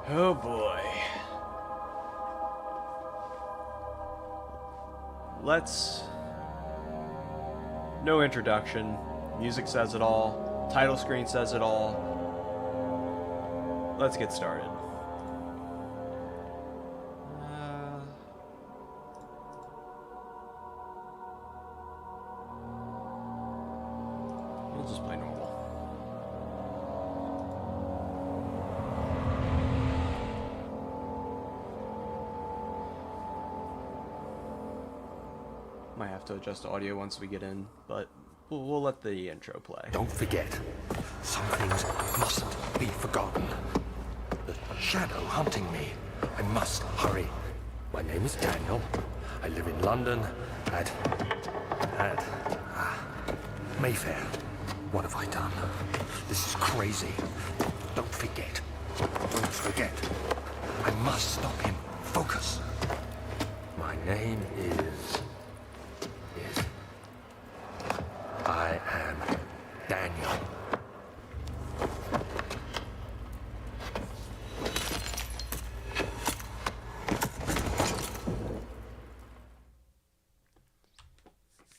Oh boy. Let's... No introduction. Music says it all. Title screen says it all. Let's get started. We'll just play normal. Might have to adjust the audio once we get in, but we'll let the intro play. Don't forget, some things mustn't be forgotten. The shadow hunting me. I must hurry. My name is Daniel. I live in London at Mayfair. What have I done? This is crazy. Don't forget. Don't forget. I must stop him. Focus. My name is... I am Daniel.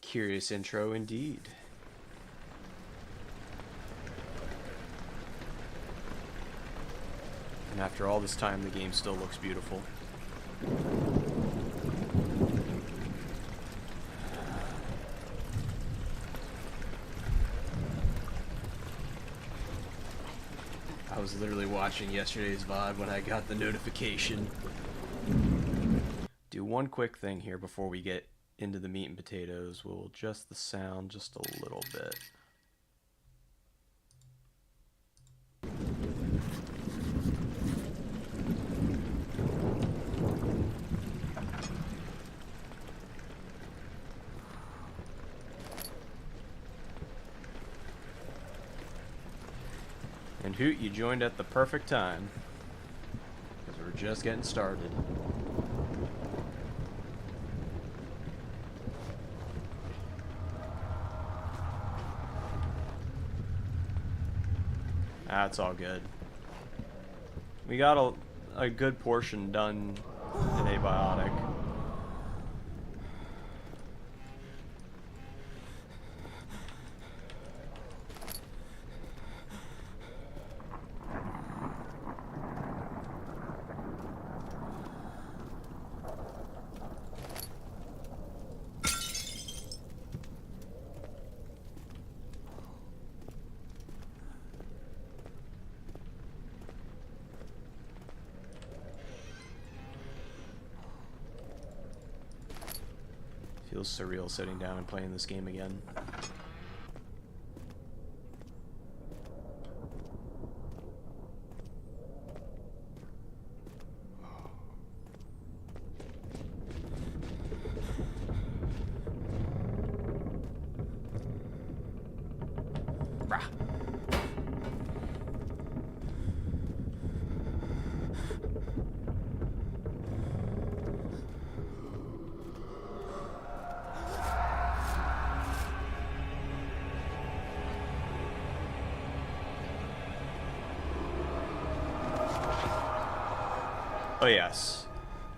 Curious intro indeed. And after all this time, the game still looks beautiful. I was literally watching yesterday's VOD when I got the notification. Do one quick thing here before we get into the meat and potatoes. We'll adjust the sound just a little bit. And Hoot, you joined at the perfect time, because we're just getting started. That's all good. We got a good portion done in Abiotic. Feels surreal sitting down and playing this game again. Rah. Oh yes,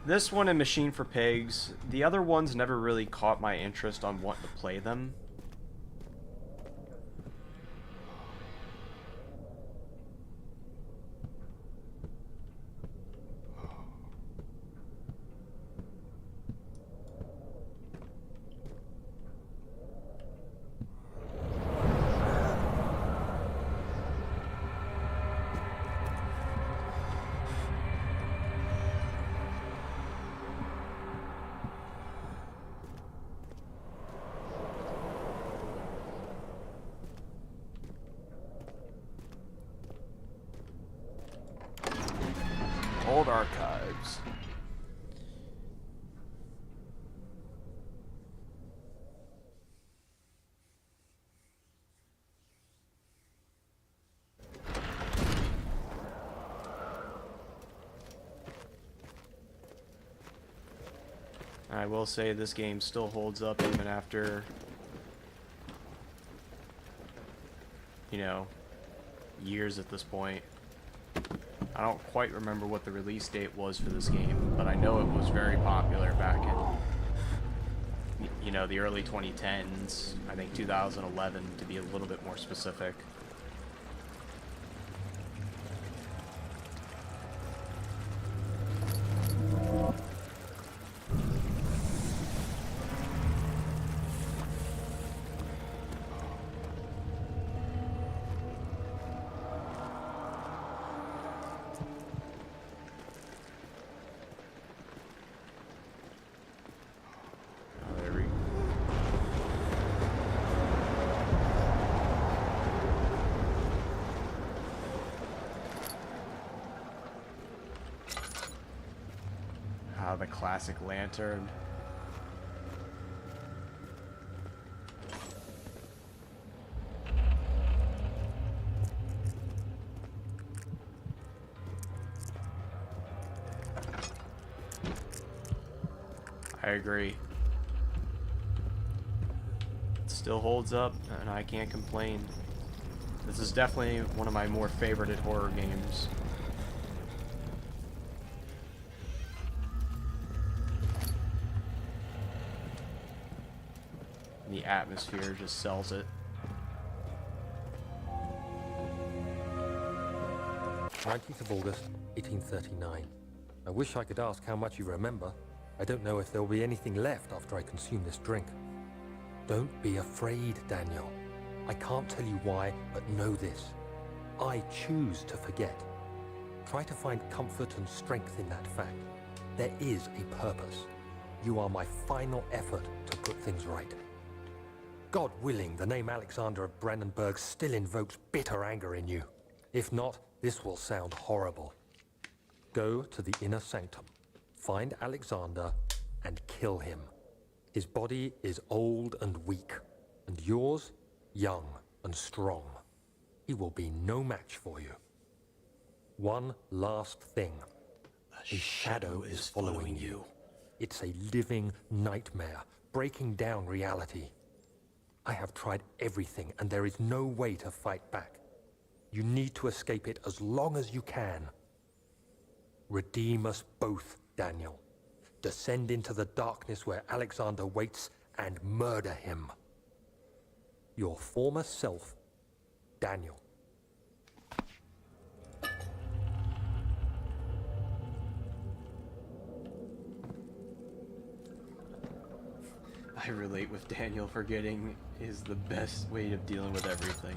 this one and Machine for Pigs. The other ones never really caught my interest on wanting to play them. Old archives. I will say this game still holds up even after, you know, years at this point. I don't quite remember what the release date was for this game, but I know it was very popular back in, you know, the early 2010s. I think 2011 to be a little bit more specific. The classic lantern. I agree. It still holds up, and I can't complain. This is definitely one of my more favorited horror games. The atmosphere just sells it. 19th of August, 1839. I wish I could ask how much you remember. I don't know if there will be anything left after I consume this drink. Don't be afraid, Daniel. I can't tell you why, but know this. I choose to forget. Try to find comfort and strength in that fact. There is a purpose. You are my final effort to put things right. God willing, the name Alexander of Brandenburg still invokes bitter anger in you. If not, this will sound horrible. Go to the inner sanctum, find Alexander, and kill him. His body is old and weak, and yours, young and strong. He will be no match for you. One last thing. A shadow is following you. It's a living nightmare, breaking down reality. I have tried everything, and there is no way to fight back. You need to escape it as long as you can. Redeem us both, Daniel. Descend into the darkness where Alexander waits and murder him. Your former self, Daniel. I relate with Daniel. Forgetting is the best way of dealing with everything.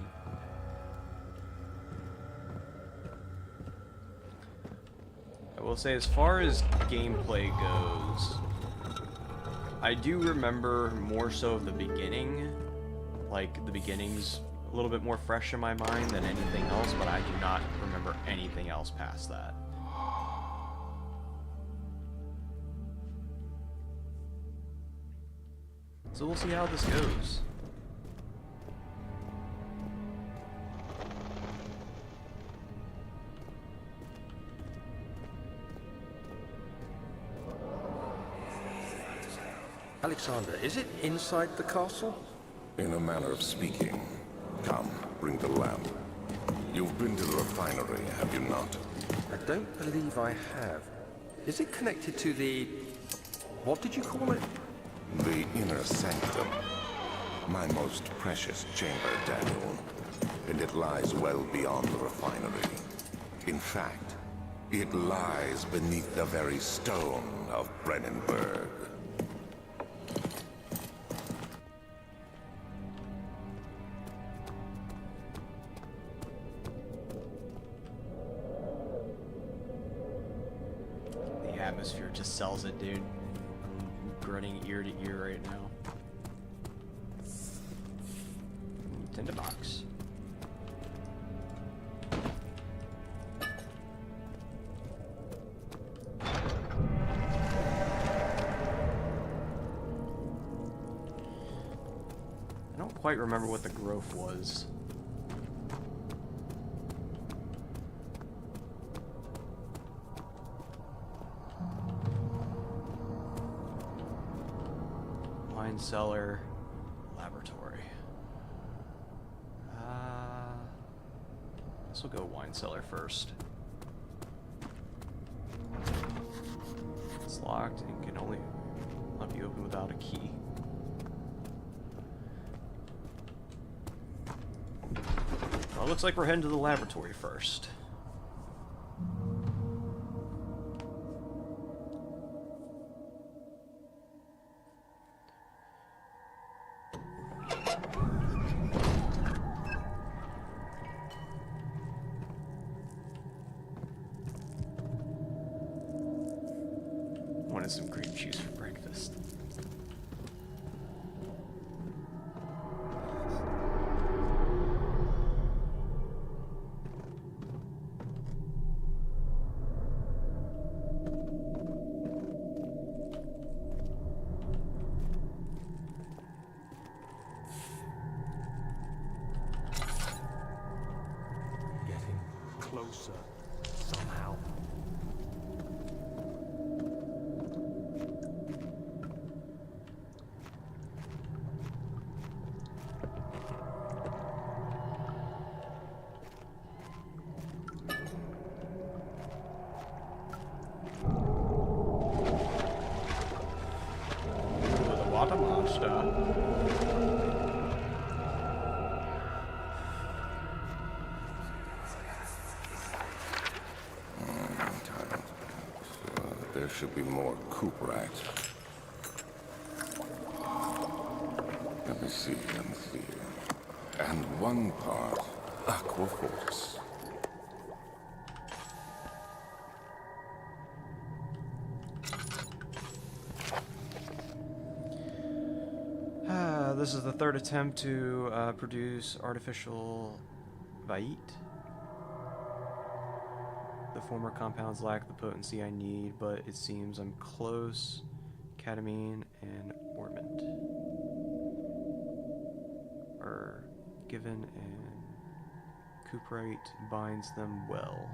I will say, as far as gameplay goes, I do remember more so of the beginning. Like, the beginning's a little bit more fresh in my mind than anything else, but I do not remember anything else past that. So we'll see how this goes. Alexander, is it inside the castle? In a manner of speaking. Come, bring the lamp. You've been to the refinery, have you not? I don't believe I have. Is it connected to the... what did you call it? The inner sanctum. My most precious chamber, Daniel. And it lies well beyond the refinery. In fact, it lies beneath the very stone of Brandenburg. The atmosphere just sells it, dude. I'm grinning ear to ear right now. Tinderbox. I don't quite remember what the growth was. Wine cellar, laboratory. This will go wine cellar first. locked and can only not be opened without a key. Well, it looks like we're heading to the laboratory first. Wanted some cream cheese for breakfast. Getting closer somehow. With a water monster. There should be more coop rats. Let me see. And one part aquafortis. This is the third attempt to produce artificial vite. The former compounds lack the potency I need, but it seems I'm close. Ketamine and ormint are given, and cuprite binds them well.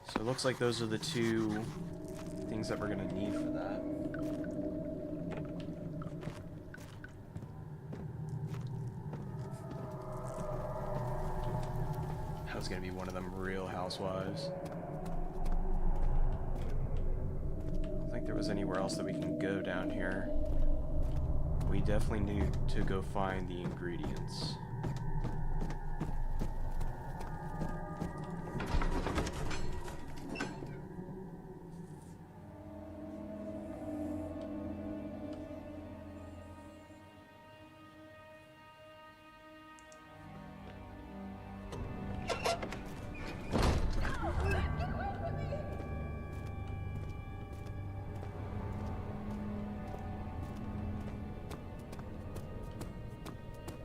So it looks like those are the two things that we're gonna need for that. That was gonna be one of them real housewives. I don't think there was anywhere else that we can go down here. We definitely need to go find the ingredients.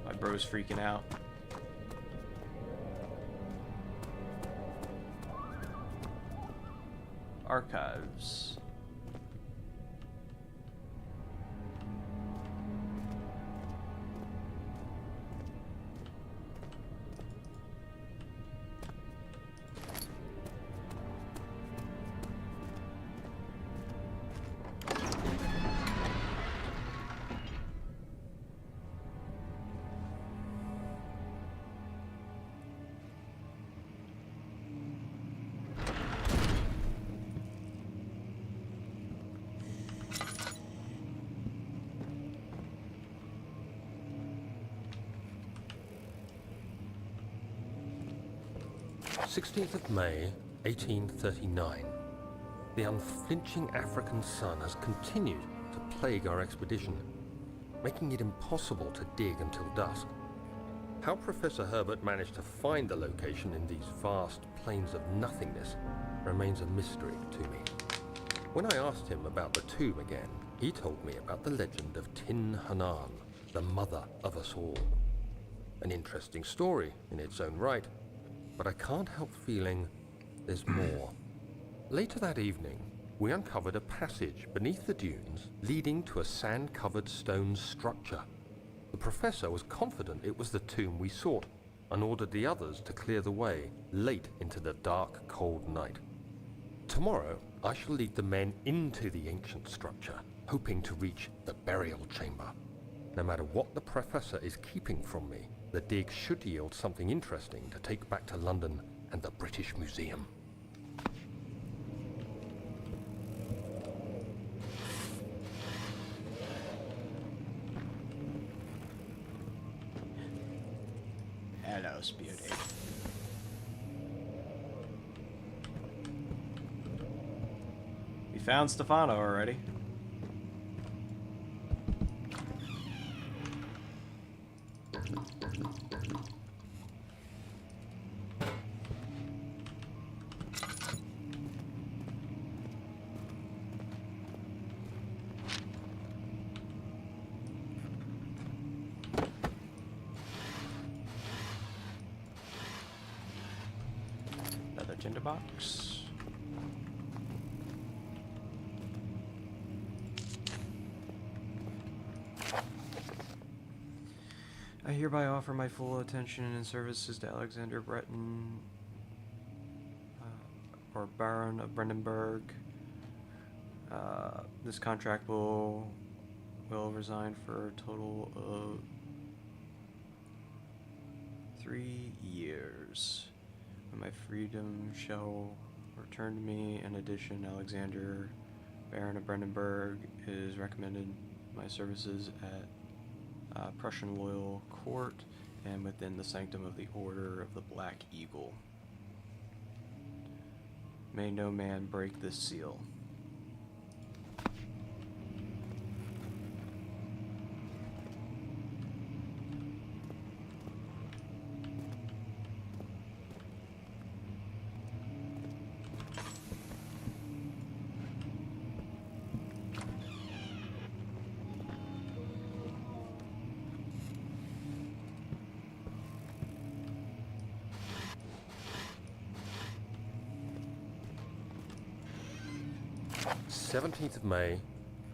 My bro's freaking out. Archives. May 1839. The unflinching African sun has continued to plague our expedition, making it impossible to dig until dusk. How Professor Herbert managed to find the location in these vast plains of nothingness remains a mystery to me. When I asked him about the tomb again, he told me about the legend of Tin Hanan, the mother of us all. An interesting story in its own right, but I can't help feeling there's more. Later that evening, we uncovered a passage beneath the dunes leading to a sand-covered stone structure. The professor was confident it was the tomb we sought and ordered the others to clear the way late into the dark, cold night. Tomorrow, I shall lead the men into the ancient structure, hoping to reach the burial chamber. No matter what the professor is keeping from me, the dig should yield something interesting to take back to London and the British Museum. Hello, Beauty. We found Stefano already. Another tinderbox. I hereby offer my full attention and services to Alexander Breton, or Baron of Brandenburg. This contract will resign for a total of 3 years. When my freedom shall return to me. In addition, Alexander, Baron of Brandenburg, is recommended my services at Prussian Loyal Court and within the sanctum of the Order of the Black Eagle. May no man break this seal. "17th of May,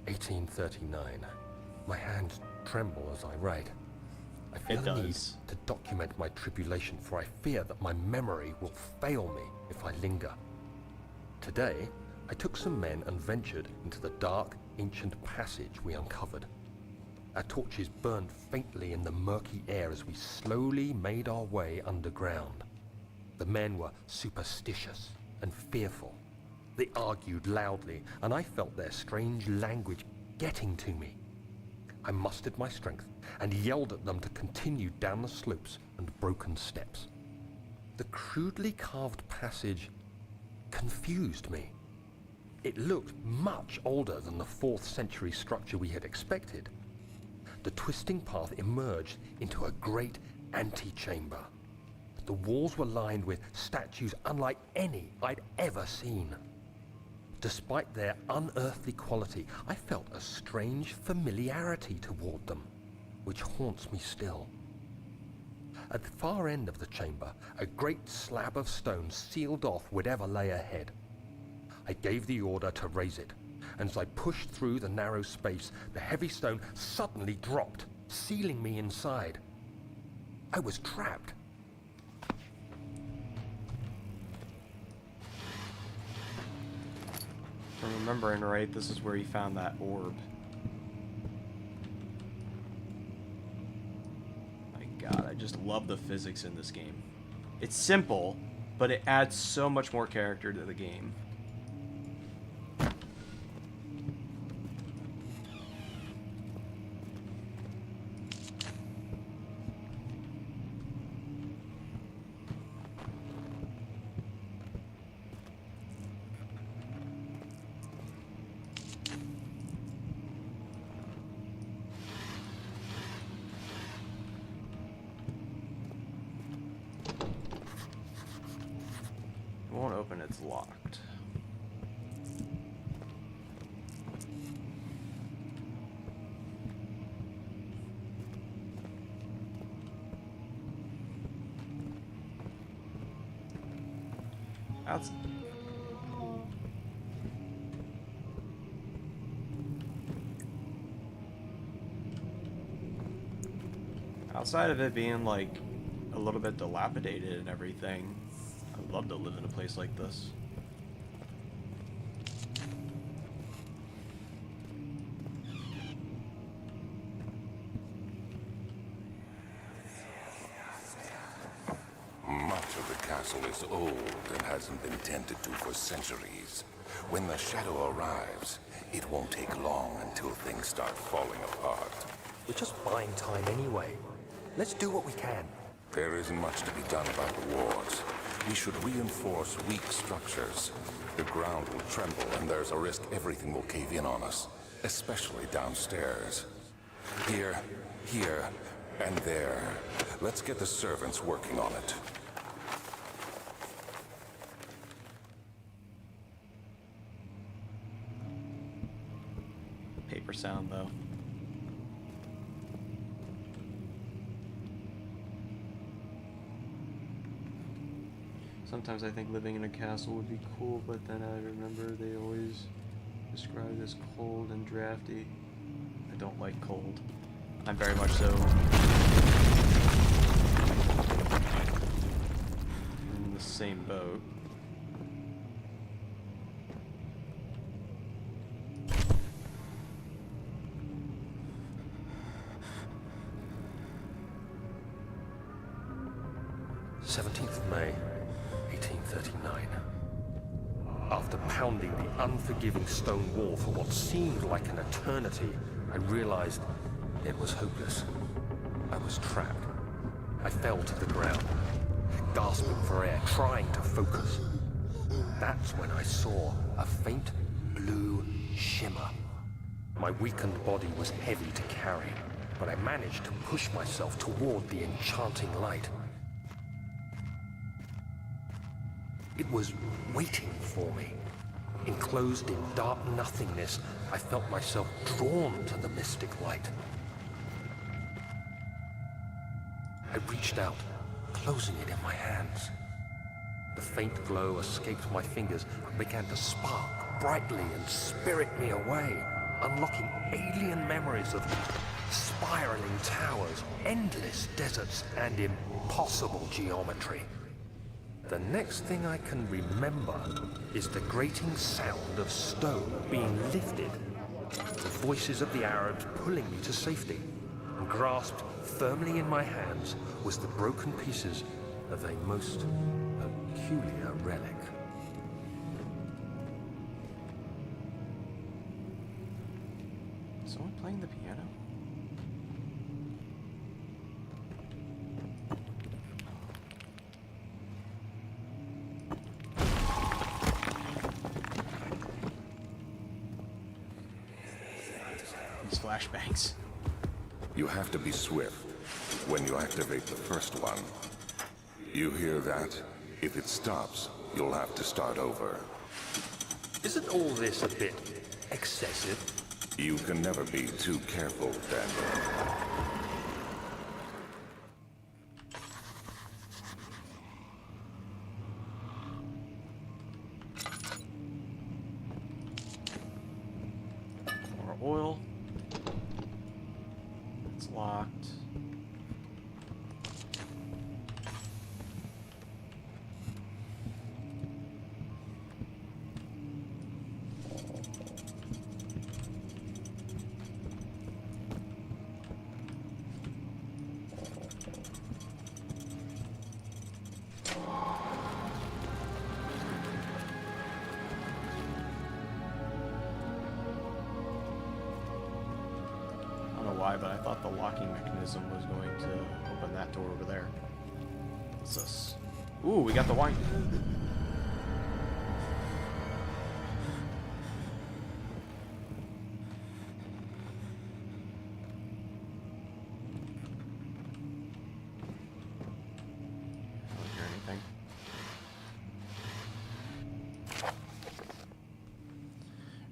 1839. My hands tremble as I write. I feel It the need does. to document my tribulation, for I fear that my memory will fail me if I linger. Today, I took some men and ventured into the dark, ancient passage we uncovered. Our torches burned faintly in the murky air as we slowly made our way underground. The men were superstitious and fearful. They argued loudly, and I felt their strange language getting to me. I mustered my strength and yelled at them to continue down the slopes and broken steps. The crudely carved passage confused me. It looked much older than the 4th century structure we had expected. The twisting path emerged into a great antechamber. The walls were lined with statues unlike any I'd ever seen. Despite their unearthly quality, I felt a strange familiarity toward them, which haunts me still. At the far end of the chamber, a great slab of stone sealed off whatever lay ahead. I gave the order to raise it, and as I pushed through the narrow space, the heavy stone suddenly dropped, sealing me inside. I was trapped. If I'm remembering right, this is where you found that orb. My god, I just love the physics in this game. It's simple, but it adds so much more character to the game. It won't open, it's locked. That's... Outside of it being like a little bit dilapidated and everything, I'd love to live in a place like this. Much of the castle is old and hasn't been tended to for centuries. When the shadow arrives, it won't take long until things start falling apart. We're just buying time anyway. Let's do what we can. There isn't much to be done about the wards. We should reinforce weak structures. The ground will tremble, and there's a risk everything will cave in on us, especially downstairs. Here, and there. Let's get the servants working on it. Paper sound, though. Sometimes I think living in a castle would be cool, but then I remember they always describe it as cold and drafty. I don't like cold. I'm very much so in the same boat. May 1839. After pounding the unforgiving stone wall for what seemed like an eternity, I realized it was hopeless. I was trapped. I fell to the ground, gasping for air, trying to focus. That's when I saw a faint blue shimmer. My weakened body was heavy to carry, but I managed to push myself toward the enchanting light. It was waiting for me. Enclosed in dark nothingness, I felt myself drawn to the mystic light. I reached out, closing it in my hands. The faint glow escaped my fingers and began to spark brightly and spirit me away, unlocking alien memories of spiraling towers, endless deserts, and impossible geometry. The next thing I can remember is the grating sound of stone being lifted, the voices of the Arabs pulling me to safety, and grasped firmly in my hands was the broken pieces of a most peculiar relic. Is someone playing the piano? These flashbangs. You have to be swift when you activate the first one. You hear that? If it stops, you'll have to start over. Isn't all this a bit excessive? You can never be too careful, Daniel. More oil. It's locked. Why, but I thought the locking mechanism was going to open that door over there. What's this? Ooh, we got the wine. I don't hear anything.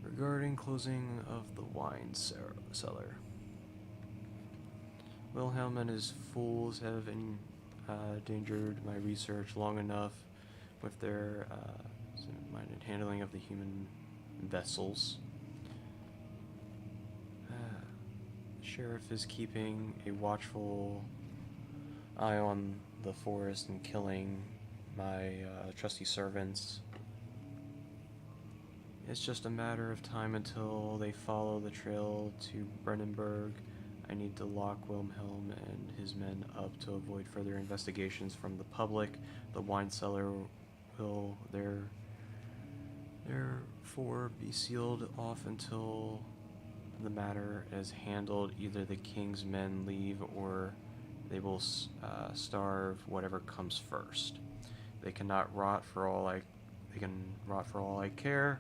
Regarding closing of the wine cellar. Wilhelm and his fools have endangered my research long enough with their minded handling of the human vessels. The sheriff is keeping a watchful eye on the forest and killing my trusty servants. It's just a matter of time until they follow the trail to Brandenburg. I need to lock Wilhelm and his men up to avoid further investigations from the public. The wine cellar will therefore be sealed off until the matter is handled. Either the king's men leave or They will starve whatever comes first. They cannot rot for all I. They can rot for all I care.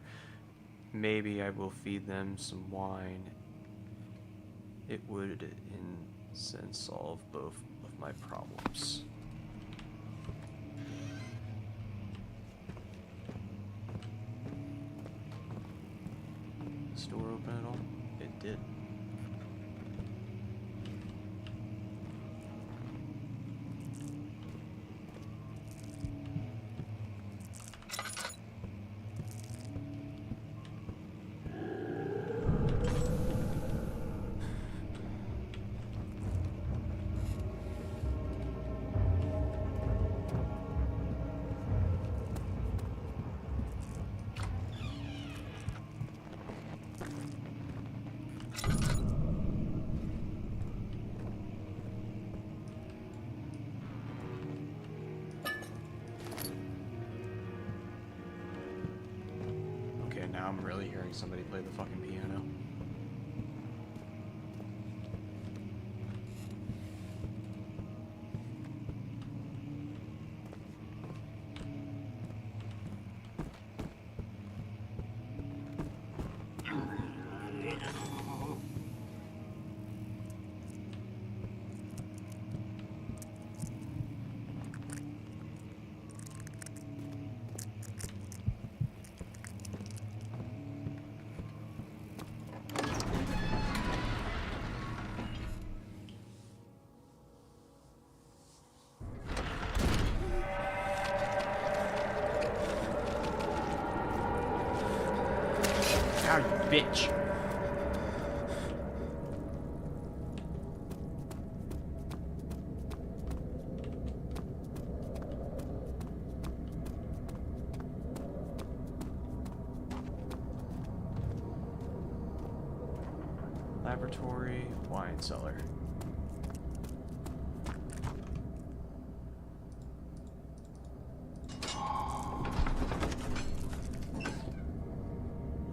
Maybe I will feed them some wine. It would, in sense, solve both of my problems. Does the door open at all? It did. Now I'm really hearing somebody play the fucking piano. Ow, you bitch. Laboratory, wine cellar.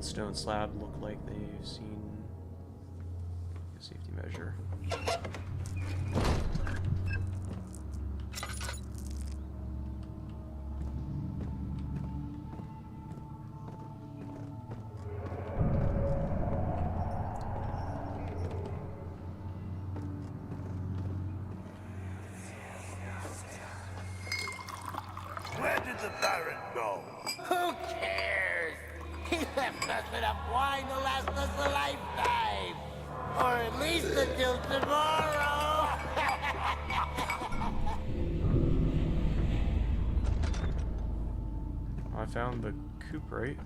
Stone slab look like they've seen a safety measure. Where did the Baron go? Who cares? He left us enough wine to last us a lifetime. Or at least until tomorrow. I found the coop, right?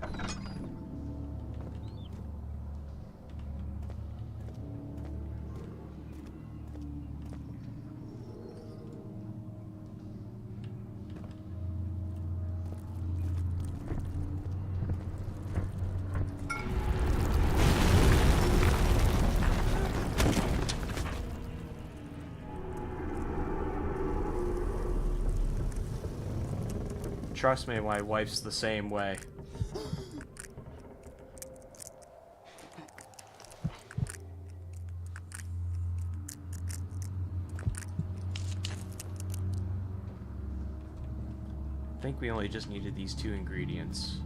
Trust me, my wife's the same way. I think we only just needed these 2 ingredients.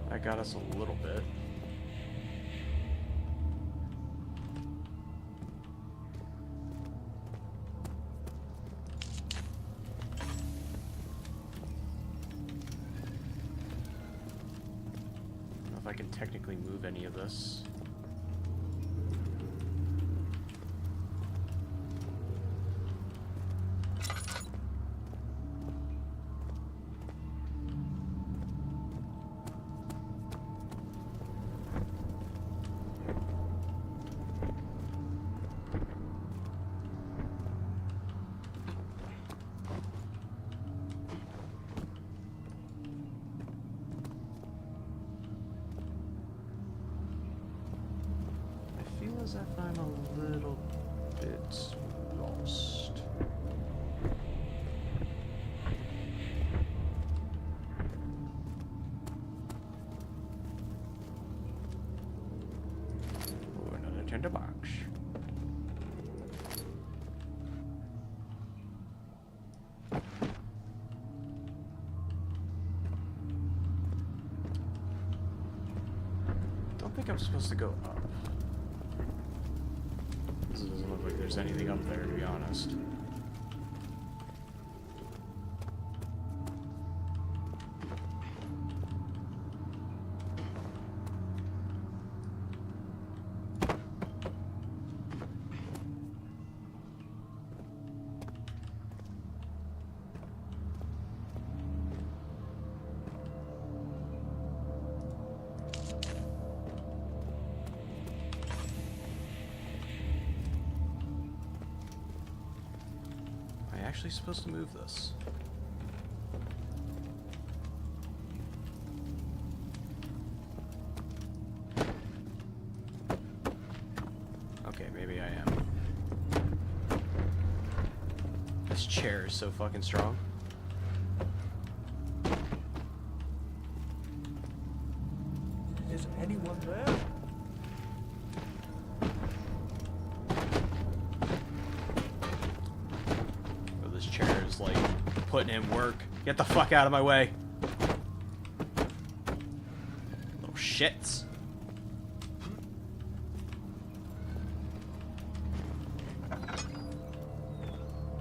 That got us a little bit. I don't know if I can technically move any of this. as if I'm a little bit lost. Ooh, another tinderbox. I think I'm supposed to go up. This doesn't look like there's anything up there, to be honest. Actually supposed to move this. Okay, maybe I am. This chair is so fucking strong. Is anyone there? Like putting in work. Get the fuck out of my way. Little shits.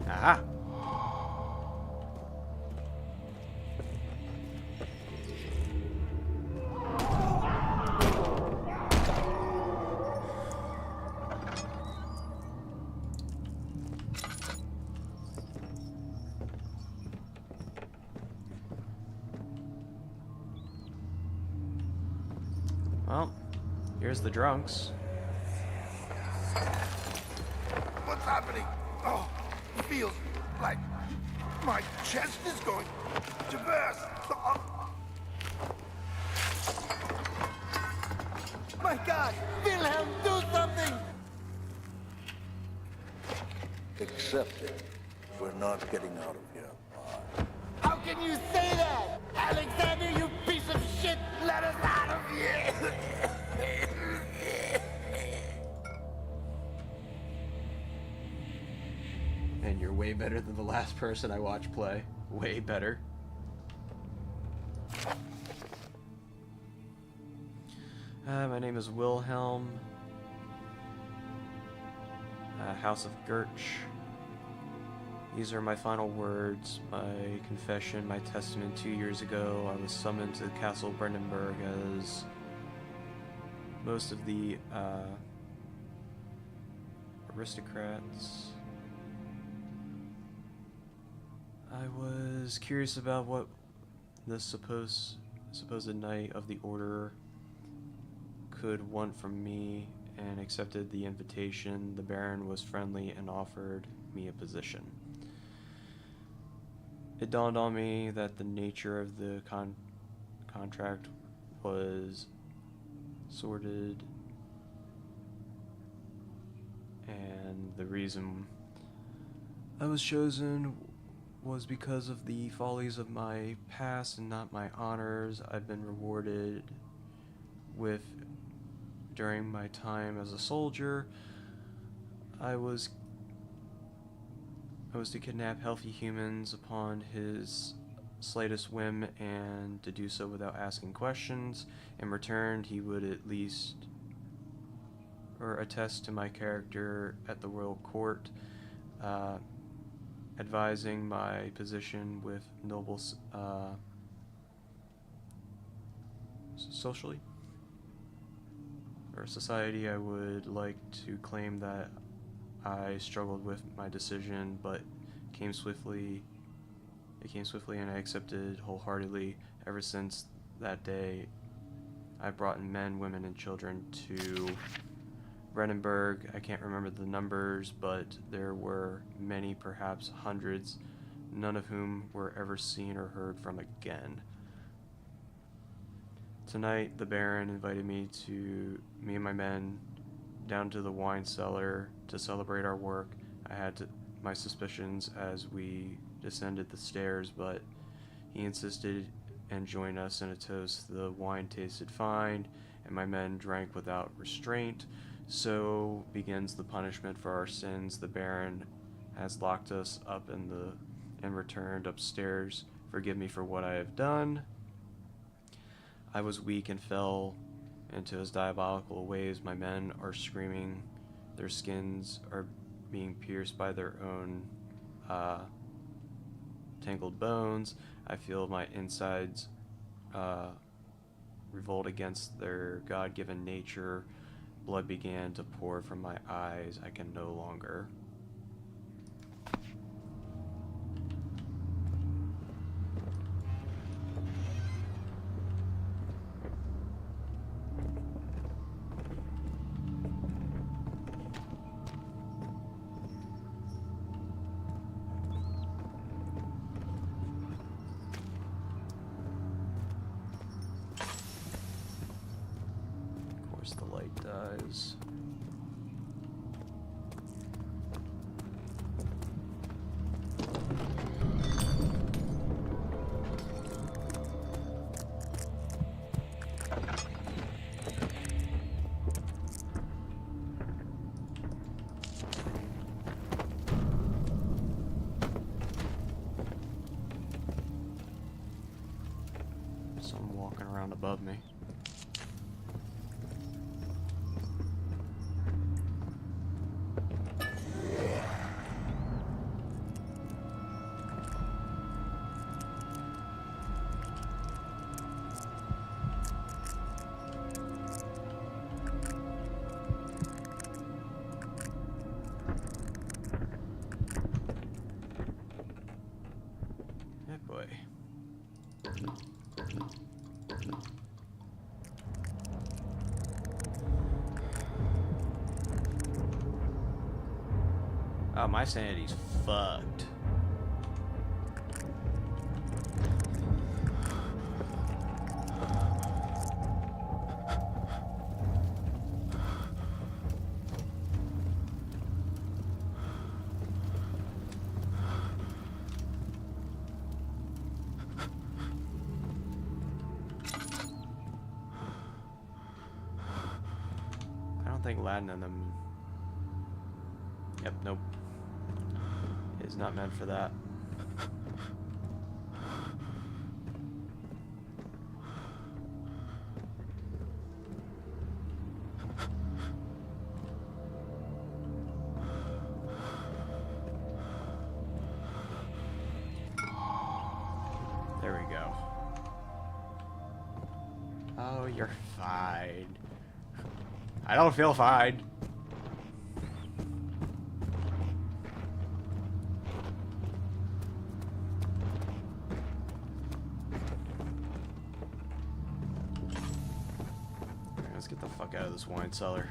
Aha. Well, here's the drunks. What's happening? Oh, it feels like my chest is going to burst. Oh. My God! Wilhelm, do something! Accept it. We're not getting out of here. How can you say that? Alexander, you piece of shit! Let us out of here! And you're way better than the last person I watched play. Way better. My name is Wilhelm. House of Gertch. These are my final words, my confession, my testament. 2 years ago, I was summoned to Castle Brandenburg as most of the aristocrats. I was curious about what the supposed Knight of the Order could want from me, and accepted the invitation. The Baron was friendly and offered me a position. It dawned on me that the nature of the contract was sordid, and the reason I was chosen was because of the follies of my past and not my honors I've been rewarded with during my time as a soldier. I was to kidnap healthy humans upon his slightest whim, and to do so without asking questions. In return, he would at least attest to my character at the royal court, advising my position with noble socially or society. I would like to claim that I struggled with my decision, but it came swiftly, and I accepted wholeheartedly. Ever since that day, I brought in men, women, and children to Brandenburg. I can't remember the numbers, but there were many, perhaps hundreds, none of whom were ever seen or heard from again. Tonight, the Baron invited me and my men down to the wine cellar to celebrate our work. I had my suspicions as we descended the stairs, but he insisted and joined us in a toast. The wine tasted fine, and my men drank without restraint. So begins the punishment for our sins. The Baron has locked us up and returned upstairs. Forgive me for what I have done. I was weak and fell into his diabolical ways. My men are screaming. Their skins are being pierced by their own tangled bones. I feel my insides revolt against their God-given nature. Blood began to pour from my eyes. I can no longer. The light dies. Someone walking around above me. Boy. Oh, my sanity's fucked. I don't think Latin in them. Yep, nope. Is not meant for that. There we go. Oh, you're fine. I don't feel fine. Let's get the fuck out of this wine cellar.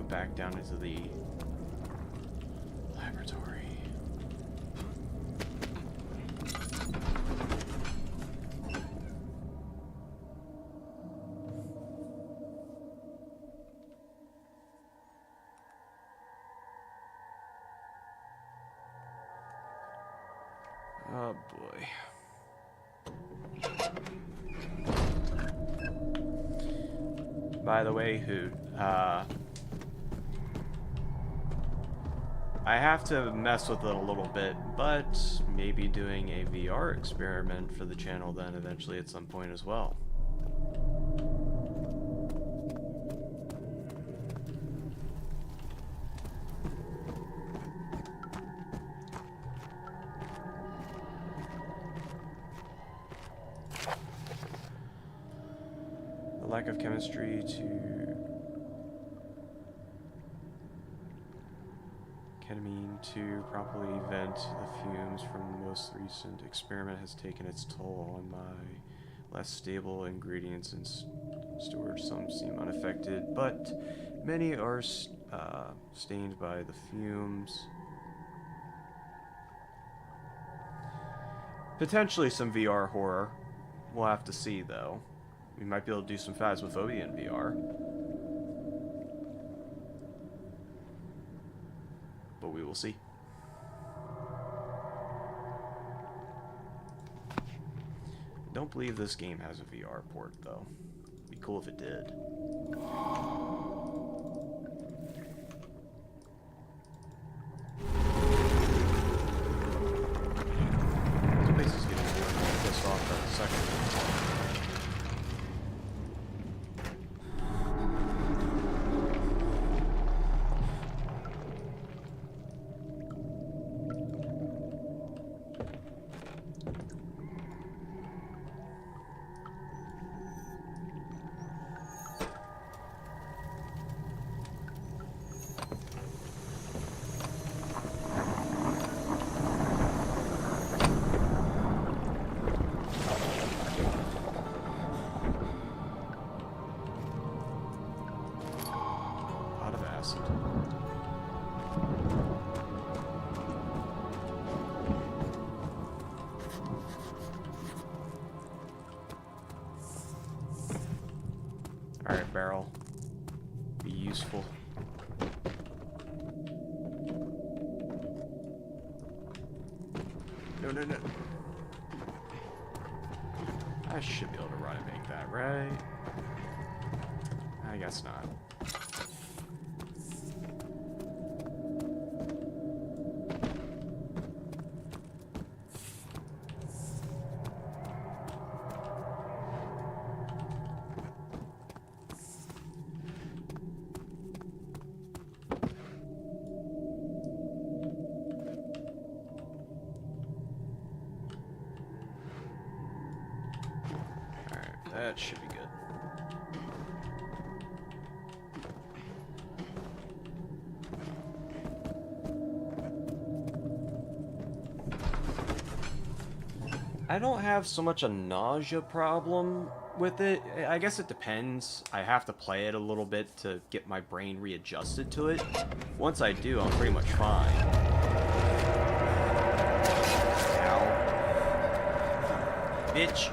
Back down into the laboratory. Oh boy. By the way, Hoot, I have to mess with it a little bit, but maybe doing a VR experiment for the channel then eventually at some point as well. The lack of chemistry to to properly vent the fumes from the most recent experiment has taken its toll on my less stable ingredients in storage. Some seem unaffected, but many are stained by the fumes. Potentially some VR horror. We'll have to see, though. We might be able to do some phasmophobia in VR. But we will see. I don't believe this game has a VR port, though. It'd be cool if it did. This place is getting more pissed off by the second. Alright, barrel. Be useful. No, no, no. I should be able to run and make that, right? I guess not. That should be good. I don't have so much a nausea problem with it. I guess it depends. I have to play it a little bit to get my brain readjusted to it. Once I do, I'm pretty much fine. Ow. Bitch.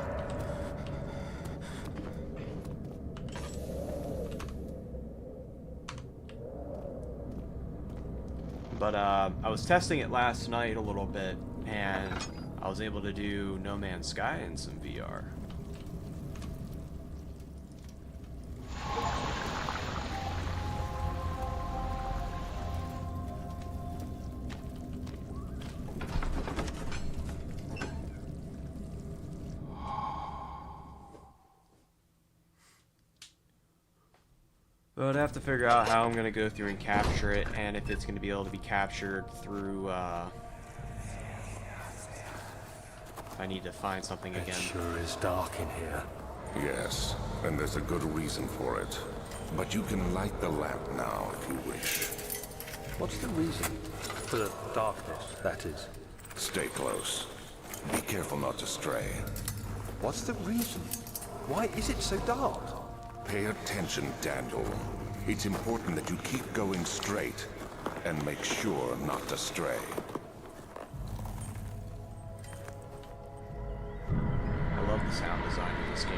But I was testing it last night a little bit, and I was able to do No Man's Sky in some VR. But I'd have to figure out how I'm going to go through and capture it, and if it's going to be able to be captured through, I need to find something again. It sure is dark in here. Yes, and there's a good reason for it. But you can light the lamp now if you wish. What's the reason? For the darkness, that is. Stay close. Be careful not to stray. What's the reason? Why is it so dark? Pay attention, Daniel. It's important that you keep going straight and make sure not to stray. I love the sound design of this game.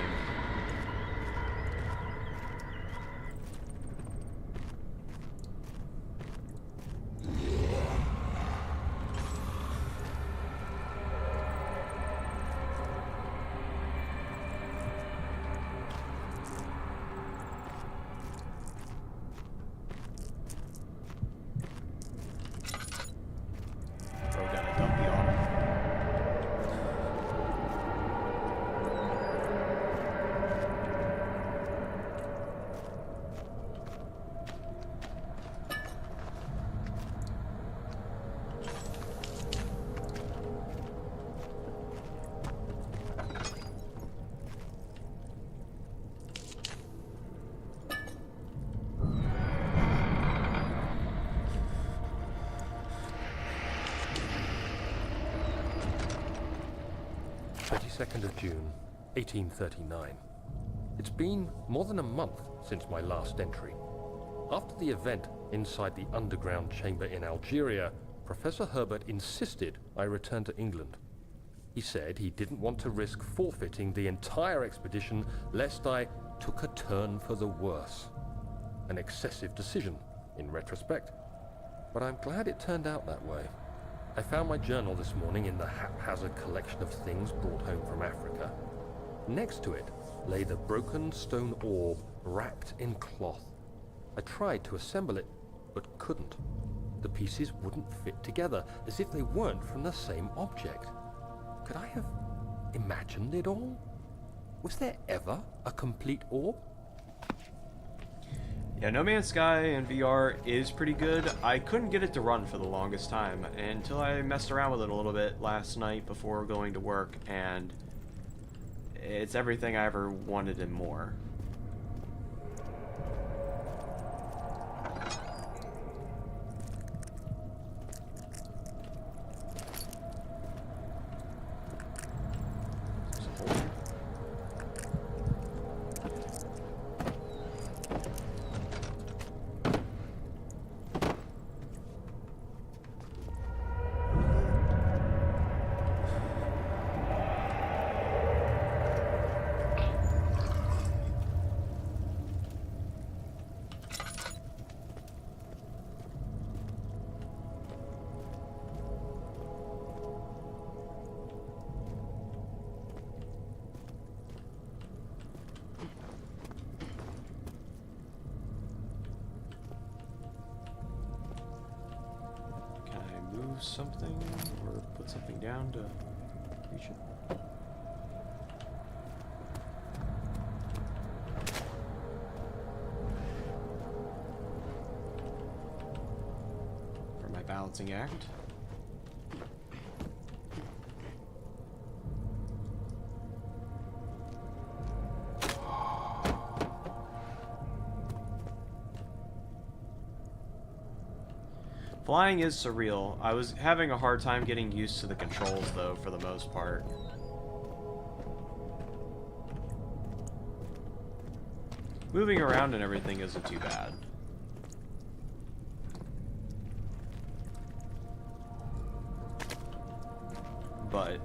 22nd of June, 1839. It's been more than a month since my last entry. After the event inside the underground chamber in Algeria, Professor Herbert insisted I return to England. He said he didn't want to risk forfeiting the entire expedition lest I took a turn for the worse. An excessive decision, in retrospect. But I'm glad it turned out that way. I found my journal this morning in the haphazard collection of things brought home from Africa. Next to it lay the broken stone orb wrapped in cloth. I tried to assemble it, but couldn't. The pieces wouldn't fit together, as if they weren't from the same object. Could I have imagined it all? Was there ever a complete orb? Yeah, No Man's Sky in VR is pretty good. I couldn't get it to run for the longest time until I messed around with it a little bit last night before going to work, and it's everything I ever wanted and more. Something or put something down to reach it. For my balancing act. Flying is surreal. I was having a hard time getting used to the controls, though, for the most part. Moving around and everything isn't too bad. But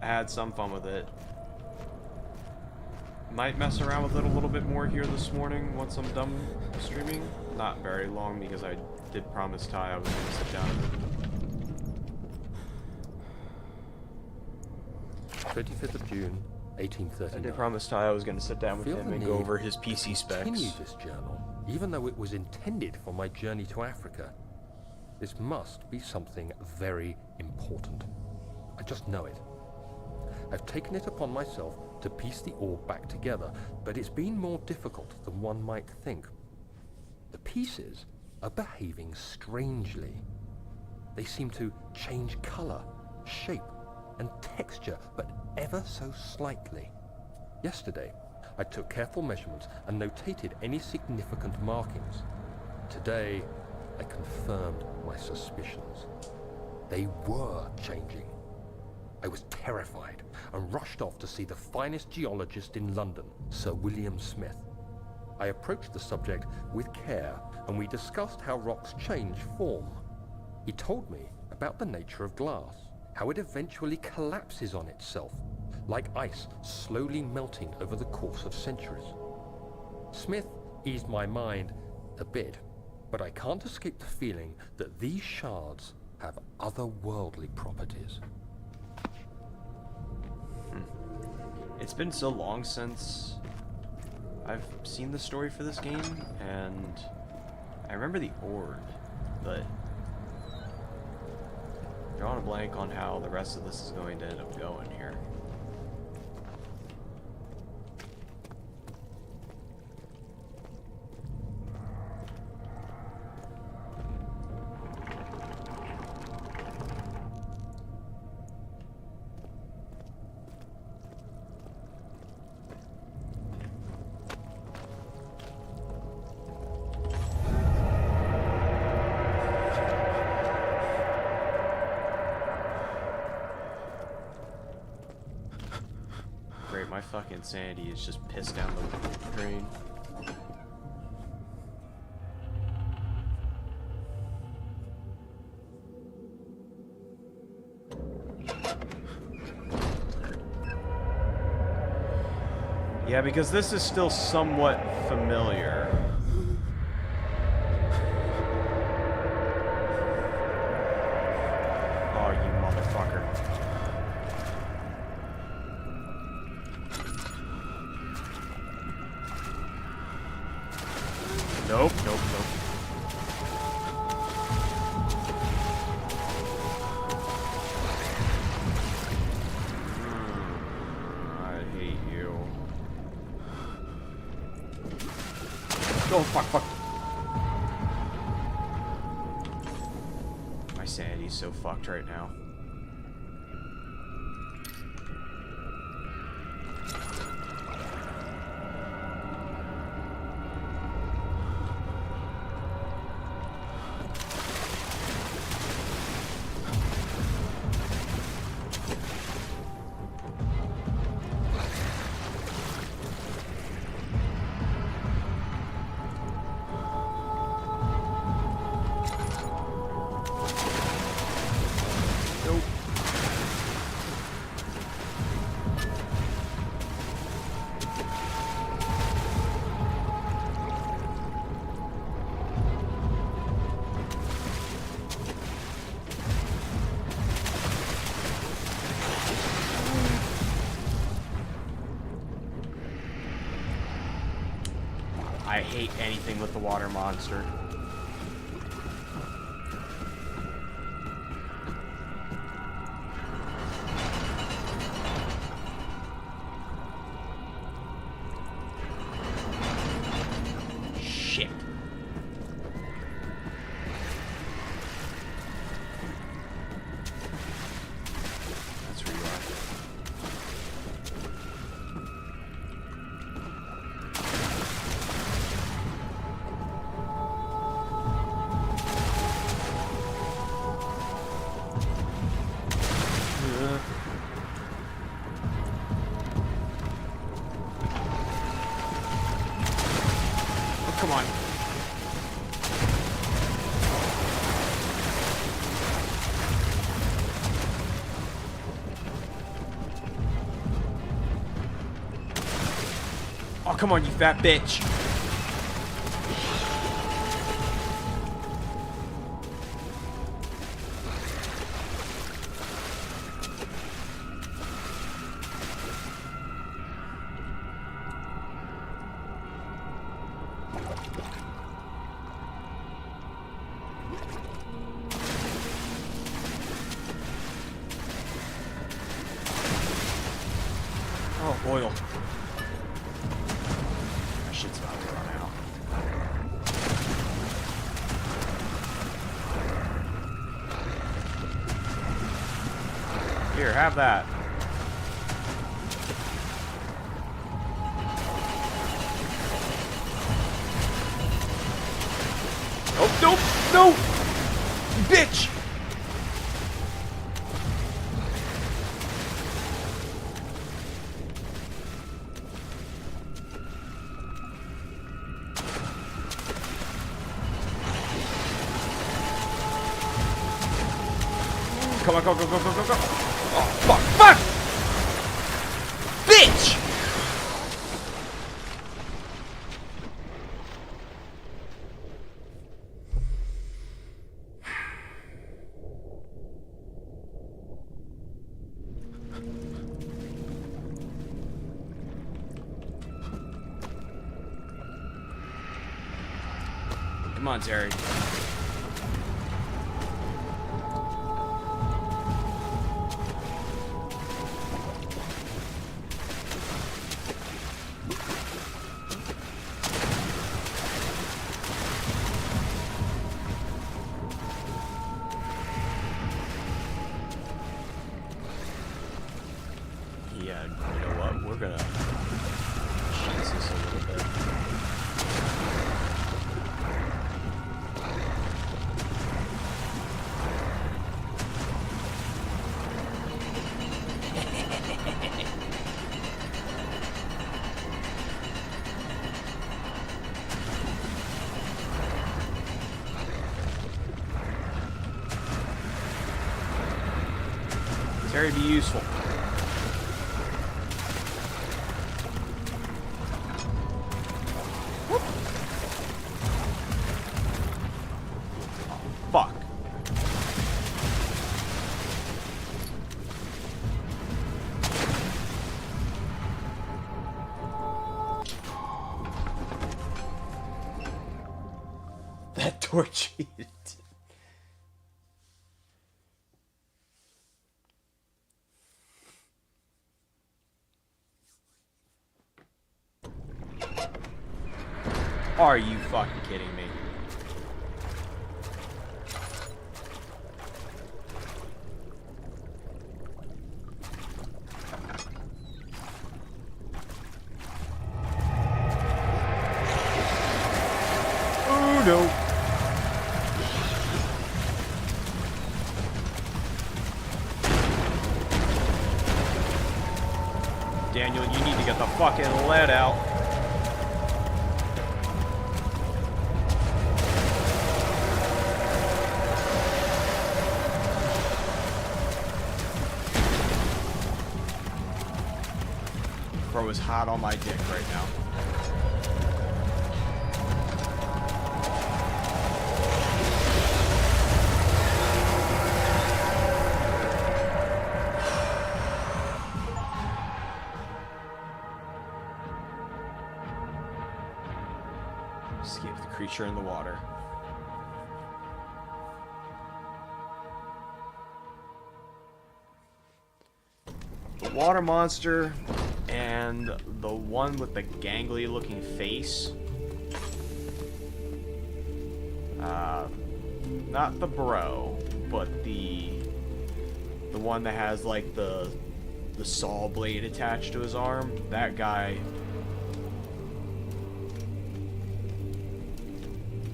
I had some fun with it. Might mess around with it a little bit more here this morning once I'm done streaming. Not very long, because I did promise Ty I was going to sit down. 25th of June, 1839. I did promise Ty I was going to sit down with him and go over his PC specs. Continue this journal, even though it was intended for my journey to Africa. This must be something very important. I just know it. I've taken it upon myself to piece the orb back together, but it's been more difficult than one might think. The pieces are behaving strangely. They seem to change color, shape, and texture, but ever so slightly. Yesterday, I took careful measurements and notated any significant markings. Today, I confirmed my suspicions. They were changing. I was terrified and rushed off to see the finest geologist in London, Sir William Smith. I approached the subject with care, and we discussed how rocks change form. He told me about the nature of glass, how it eventually collapses on itself, like ice slowly melting over the course of centuries. Smith eased my mind a bit, but I can't escape the feeling that these shards have otherworldly properties. It's been so long since I've seen the story for this game, and I remember the orb, but I'm drawing a blank on how the rest of this is going to end up going here. great. My fucking sanity is just pissed down the drain. Yeah, because this is still somewhat familiar. Oh, you motherfucker. Nope, nope, nope. I hate you. Oh, fuck, fuck. My sanity's so fucked right now. I hate anything with the water monster. Shit. That's where you are. Come on. Oh, come on, you fat bitch. Oh, oil. My shit's about to run out. Here, have that. Oh, nope, no! You bitch! Come on, go, go, go, go, go, go. Oh, fuck, fuck! Bitch! Come on, Terry. Yeah, you know what? We're gonna chance this a little bit. Sorry to be useful. Whoop. Oh, fuck. That door cheated. Are you fucking kidding me? Oh no. Daniel, you need to get the fucking lead out. Bro is hot on my dick right now. Escape the creature in the water. The water monster and the one with the gangly looking face. Not the bro, but the one that has like the saw blade attached to his arm. That guy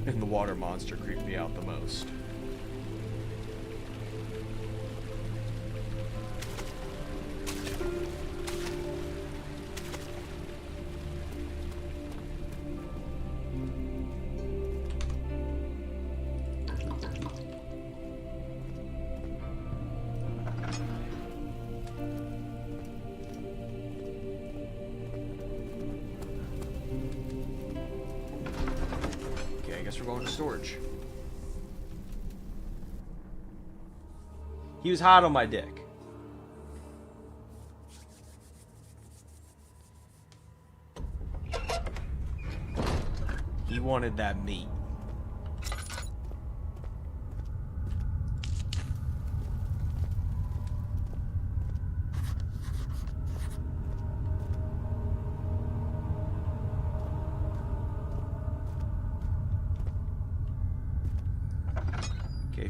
and the water monster creep me out the most. We're going to storage. He was hot on my dick. He wanted that meat.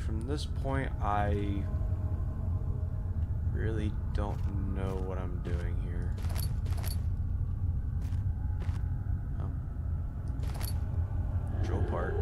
From this point, I really don't know what I'm doing here. Oh. Drill part.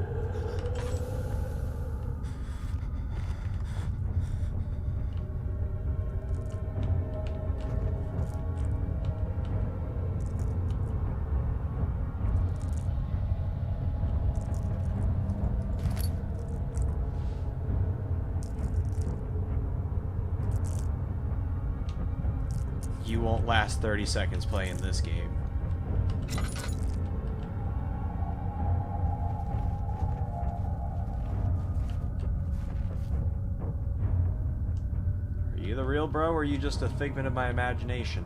You won't last 30 seconds playing this game. Are you the real bro, or are you just a figment of my imagination?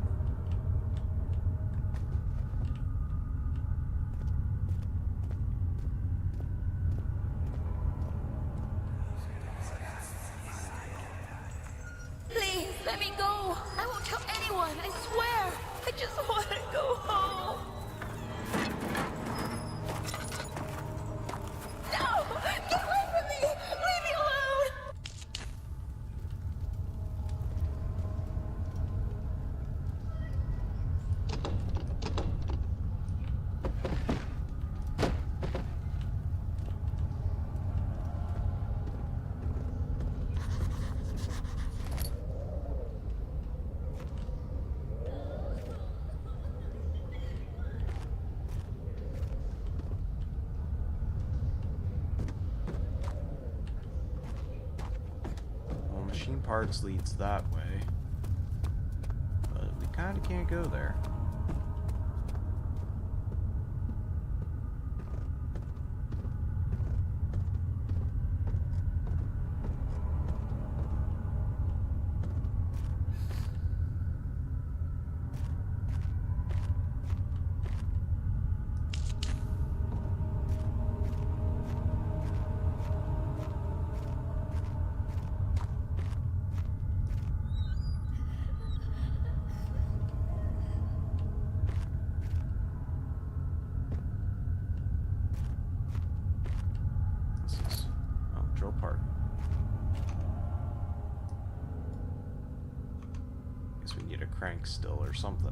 Please, let me go. I won't tell anyone, I swear. I just want to go home. No! Get away from me! Leave me alone! Well, machine parts leads that way. kind of can't go there. Drill part. Guess we need a crank still or something.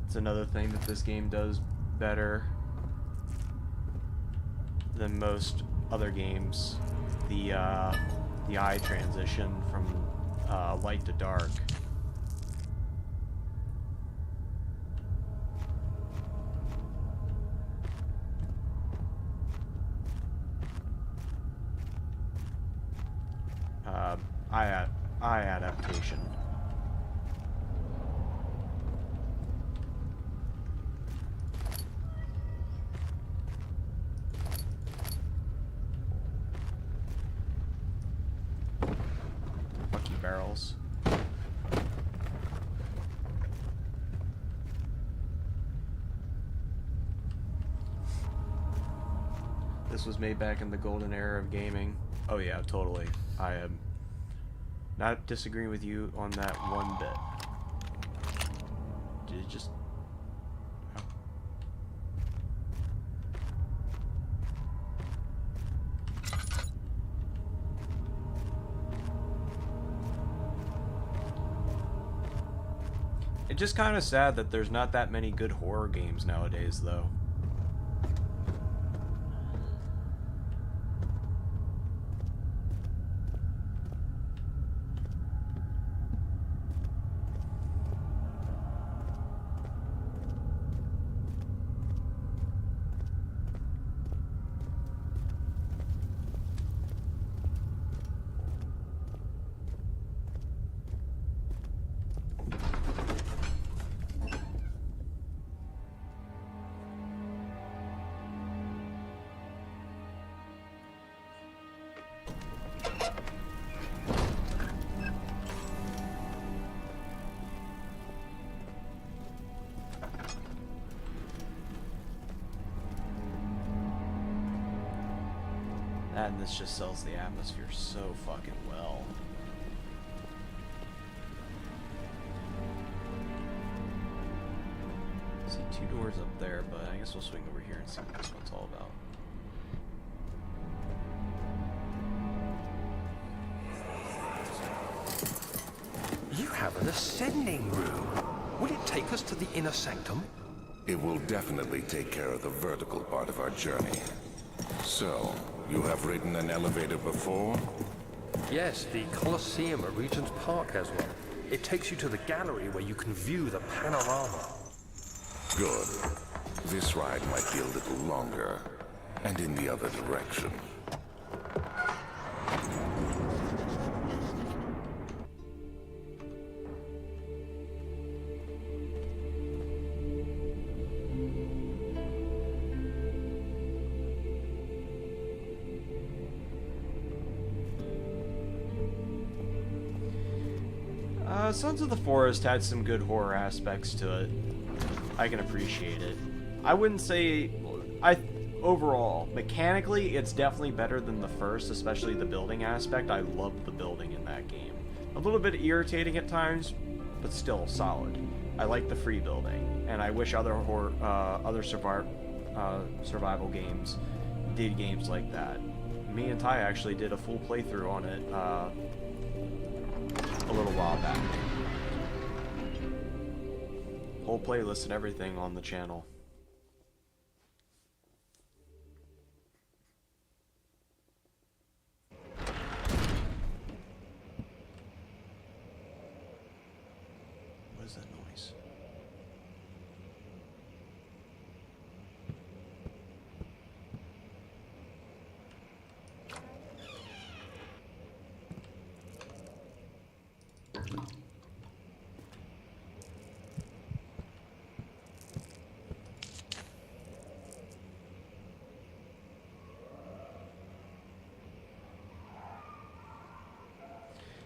It's another thing that this game does better than most other games. The eye transition from light to dark. Eye adaptation. Barrels. This was made back in the golden era of gaming. Oh yeah, totally. I am not disagreeing with you on that one bit. Did it just... Oh. It's just kind of sad that there's not that many good horror games nowadays, though. And this just sells the atmosphere so fucking well. See two doors up there, but I guess we'll swing over here and see what this one's all about. You have an ascending room. Will it take us to the inner sanctum? It will definitely take care of the vertical part of our journey. So, you have ridden an elevator before? Yes, the Colosseum at Regent's Park has one. It takes you to the gallery where you can view the panorama. Good. This ride might be a little longer, and in the other direction. Sons of the Forest had some good horror aspects to it. I can appreciate it. I wouldn't say... Overall, mechanically, it's definitely better than the first, especially the building aspect. I loved the building in that game. A little bit irritating at times, but still solid. I like the free building, and I wish other survival games did games like that. Me and Ty actually did a full playthrough on it a little while back. Whole playlist and everything on the channel. What is that noise?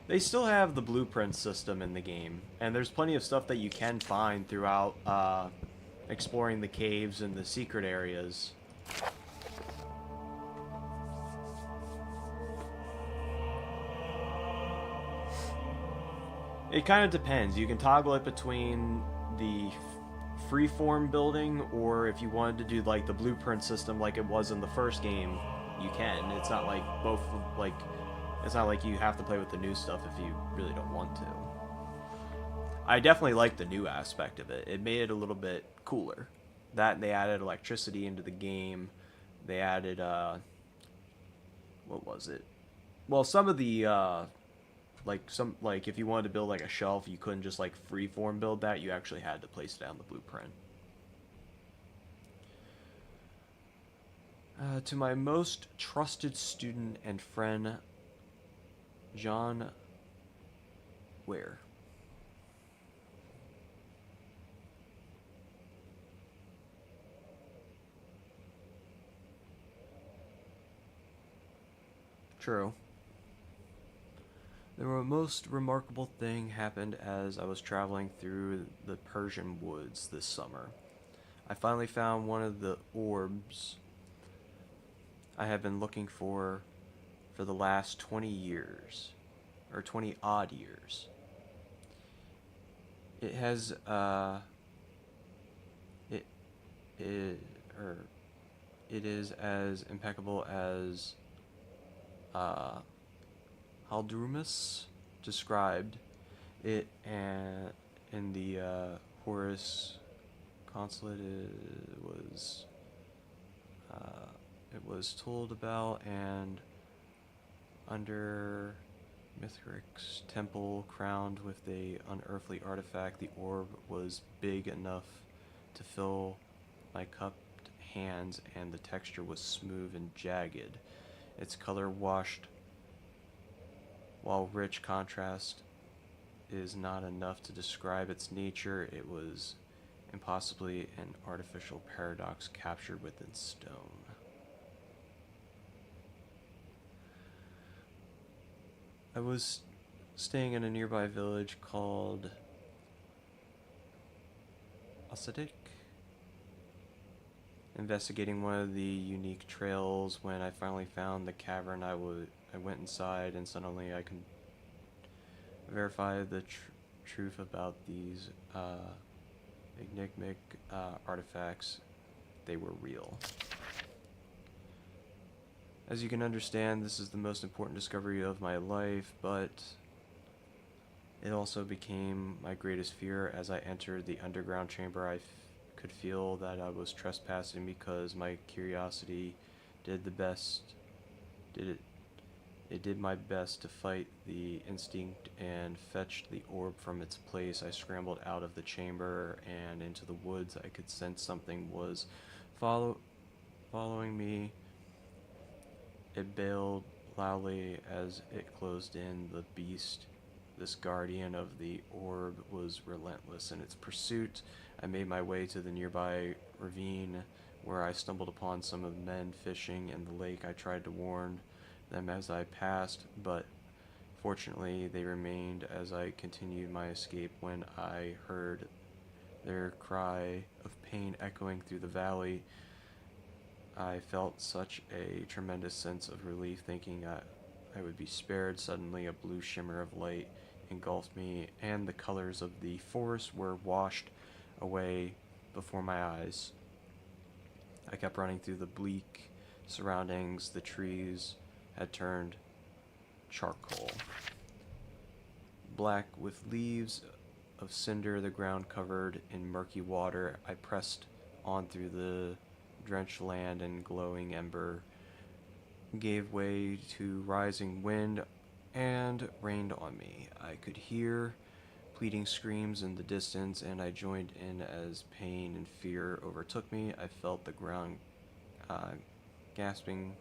They still have the blueprint system in the game, and there's plenty of stuff that you can find throughout exploring the caves and the secret areas. It kind of depends. You can toggle it between the freeform building, or if you wanted to do like the blueprint system like it was in the first game, you can. It's not like both, like, it's not like you have to play with the new stuff if you really don't want to. I definitely like the new aspect of it. It made it a little bit cooler. That, and they added electricity into the game. They added, what was it? Well, some of the, like if you wanted to build like a shelf, you couldn't just like freeform build that. You actually had to place down the blueprint. To my most trusted student and friend, John Ware. True. The most remarkable thing happened as I was traveling through the Persian woods this summer. I finally found one of the orbs I have been looking for the last 20 years, or 20 odd years. It has, it is as impeccable as, Haldrumus described it, and in the Horus consulate it was told about, and under Mithric's temple crowned with a unearthly artifact, the orb was big enough to fill my cupped hands, and the texture was smooth and jagged. Its color washed. While rich contrast is not enough to describe its nature, it was impossibly an artificial paradox captured within stone. I was staying in a nearby village called Asadik, investigating one of the unique trails. When I finally found the cavern, I went inside, and suddenly I could verify the truth about these enigmatic artifacts. They were real. As you can understand, this is the most important discovery of my life, but it also became my greatest fear. As I entered the underground chamber, I could feel that I was trespassing, because my curiosity did my best to fight the instinct and fetched the orb from its place. I scrambled out of the chamber and into the woods. I could sense something was following me. It bailed loudly as it closed in. The beast, this guardian of the orb, was relentless in its pursuit. I made my way to the nearby ravine, where I stumbled upon some of the men fishing in the lake. I tried to warn them as I passed, but fortunately they remained as I continued my escape. When I heard their cry of pain echoing through the valley, I felt such a tremendous sense of relief, thinking I would be spared. Suddenly a blue shimmer of light engulfed me, and the colors of the forest were washed away before my eyes. I kept running through the bleak surroundings. The trees had turned charcoal, black with leaves of cinder, the ground covered in murky water. I pressed on through the drenched land, and glowing ember gave way to rising wind and rained on me. I could hear pleading screams in the distance, and I joined in as pain and fear overtook me. I felt the ground gasping.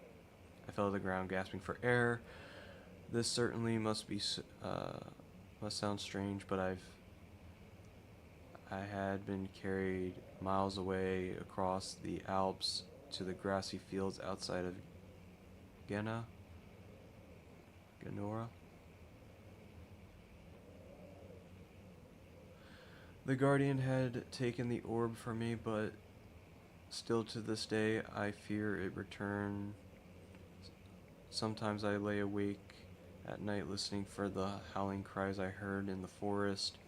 I felt the ground gasping for air. This certainly must sound strange, but I had been carried miles away across the Alps to the grassy fields outside of Genora. The Guardian had taken the orb from me, but still to this day I fear it return. Sometimes I lay awake at night listening for the howling cries I heard in the forest.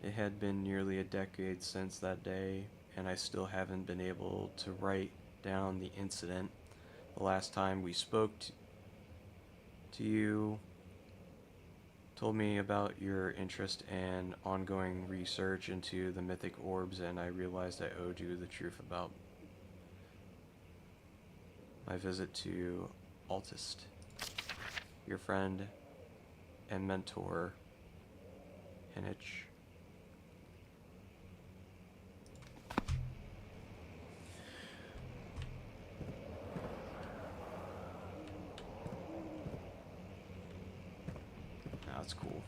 It had been nearly a decade since that day, and I still haven't been able to write down the incident. The last time we spoke to you told me about your interest and ongoing research into the mythic orbs, and I realized I owed you the truth about my visit to Altist. Your friend and mentor, Hinich. That's cool.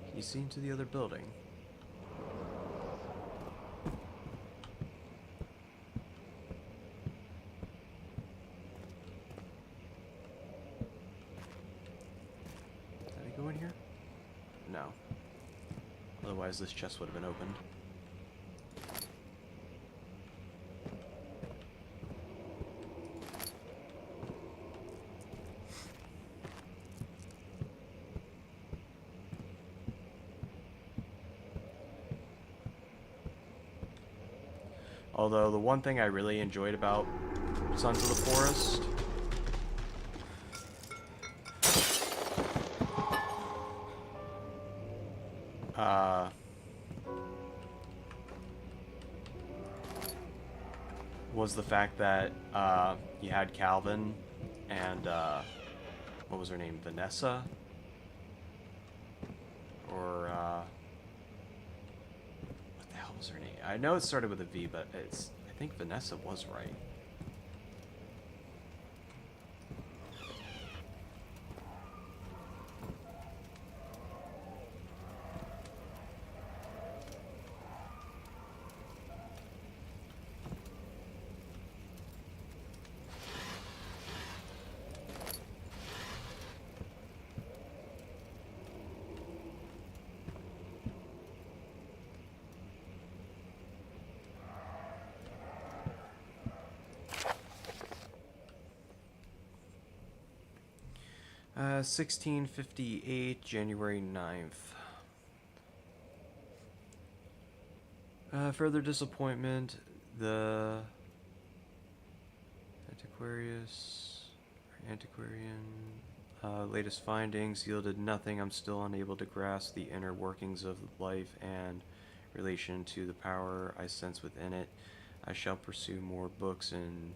Can you see into the other building? Did I go in here? No. Otherwise this chest would have been opened. Although the one thing I really enjoyed about Sons of the Forest was the fact that you had Calvin and what was her name, Vanessa, or what the hell was her name? I know it started with a V, but I think Vanessa was right. Uh, 1658, January 9th. Further disappointment, the antiquarian latest findings yielded nothing. I'm still unable to grasp the inner workings of life and relation to the power I sense within it. I shall pursue more books in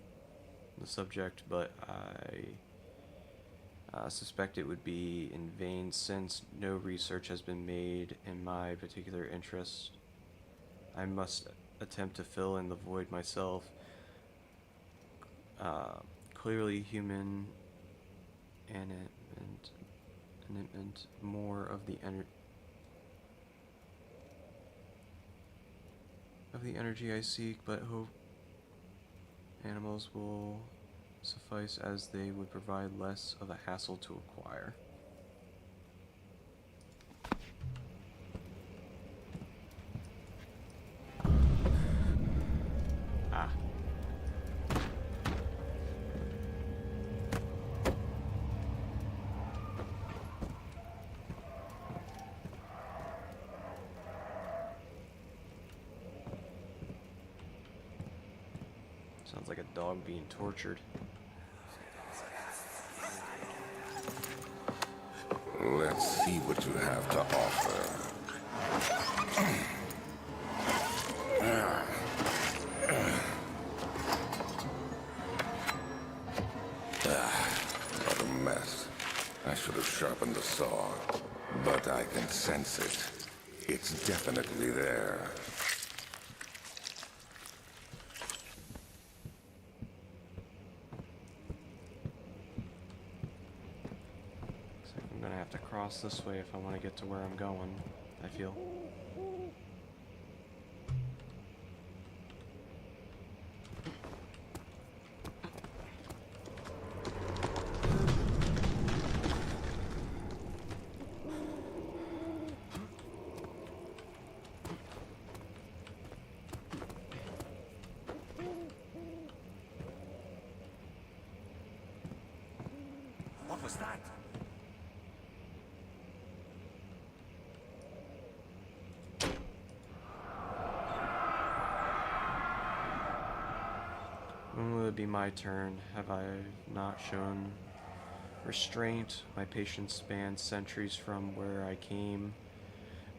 the subject, but I suspect it would be in vain since no research has been made in my particular interest. I must attempt to fill in the void myself. Clearly human and more of the energy I seek, but hope animals will suffice as they would provide less of a hassle to acquire. Ah. Sounds like a dog being tortured. Let's see what you have to offer. What a mess. I should have sharpened the saw. But I can sense it. It's definitely there. Looks like I'm gonna have to cross this way if I want to get to where I'm going, I feel. What was that? When will it be my turn? Have I not shown restraint? My patience spans centuries from where I came.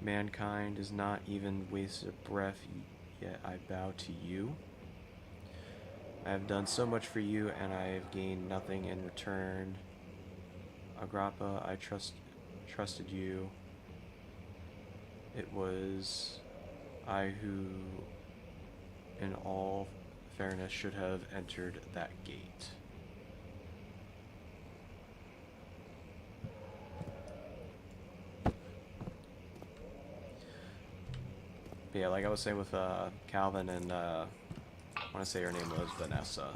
Mankind is not even wasted breath, yet I bow to you. I have done so much for you, and I have gained nothing in return. Agrippa, I trusted you. It was I who, in all fairness, should have entered that gate. But yeah, like I was saying with Calvin and I want to say her name was Vanessa.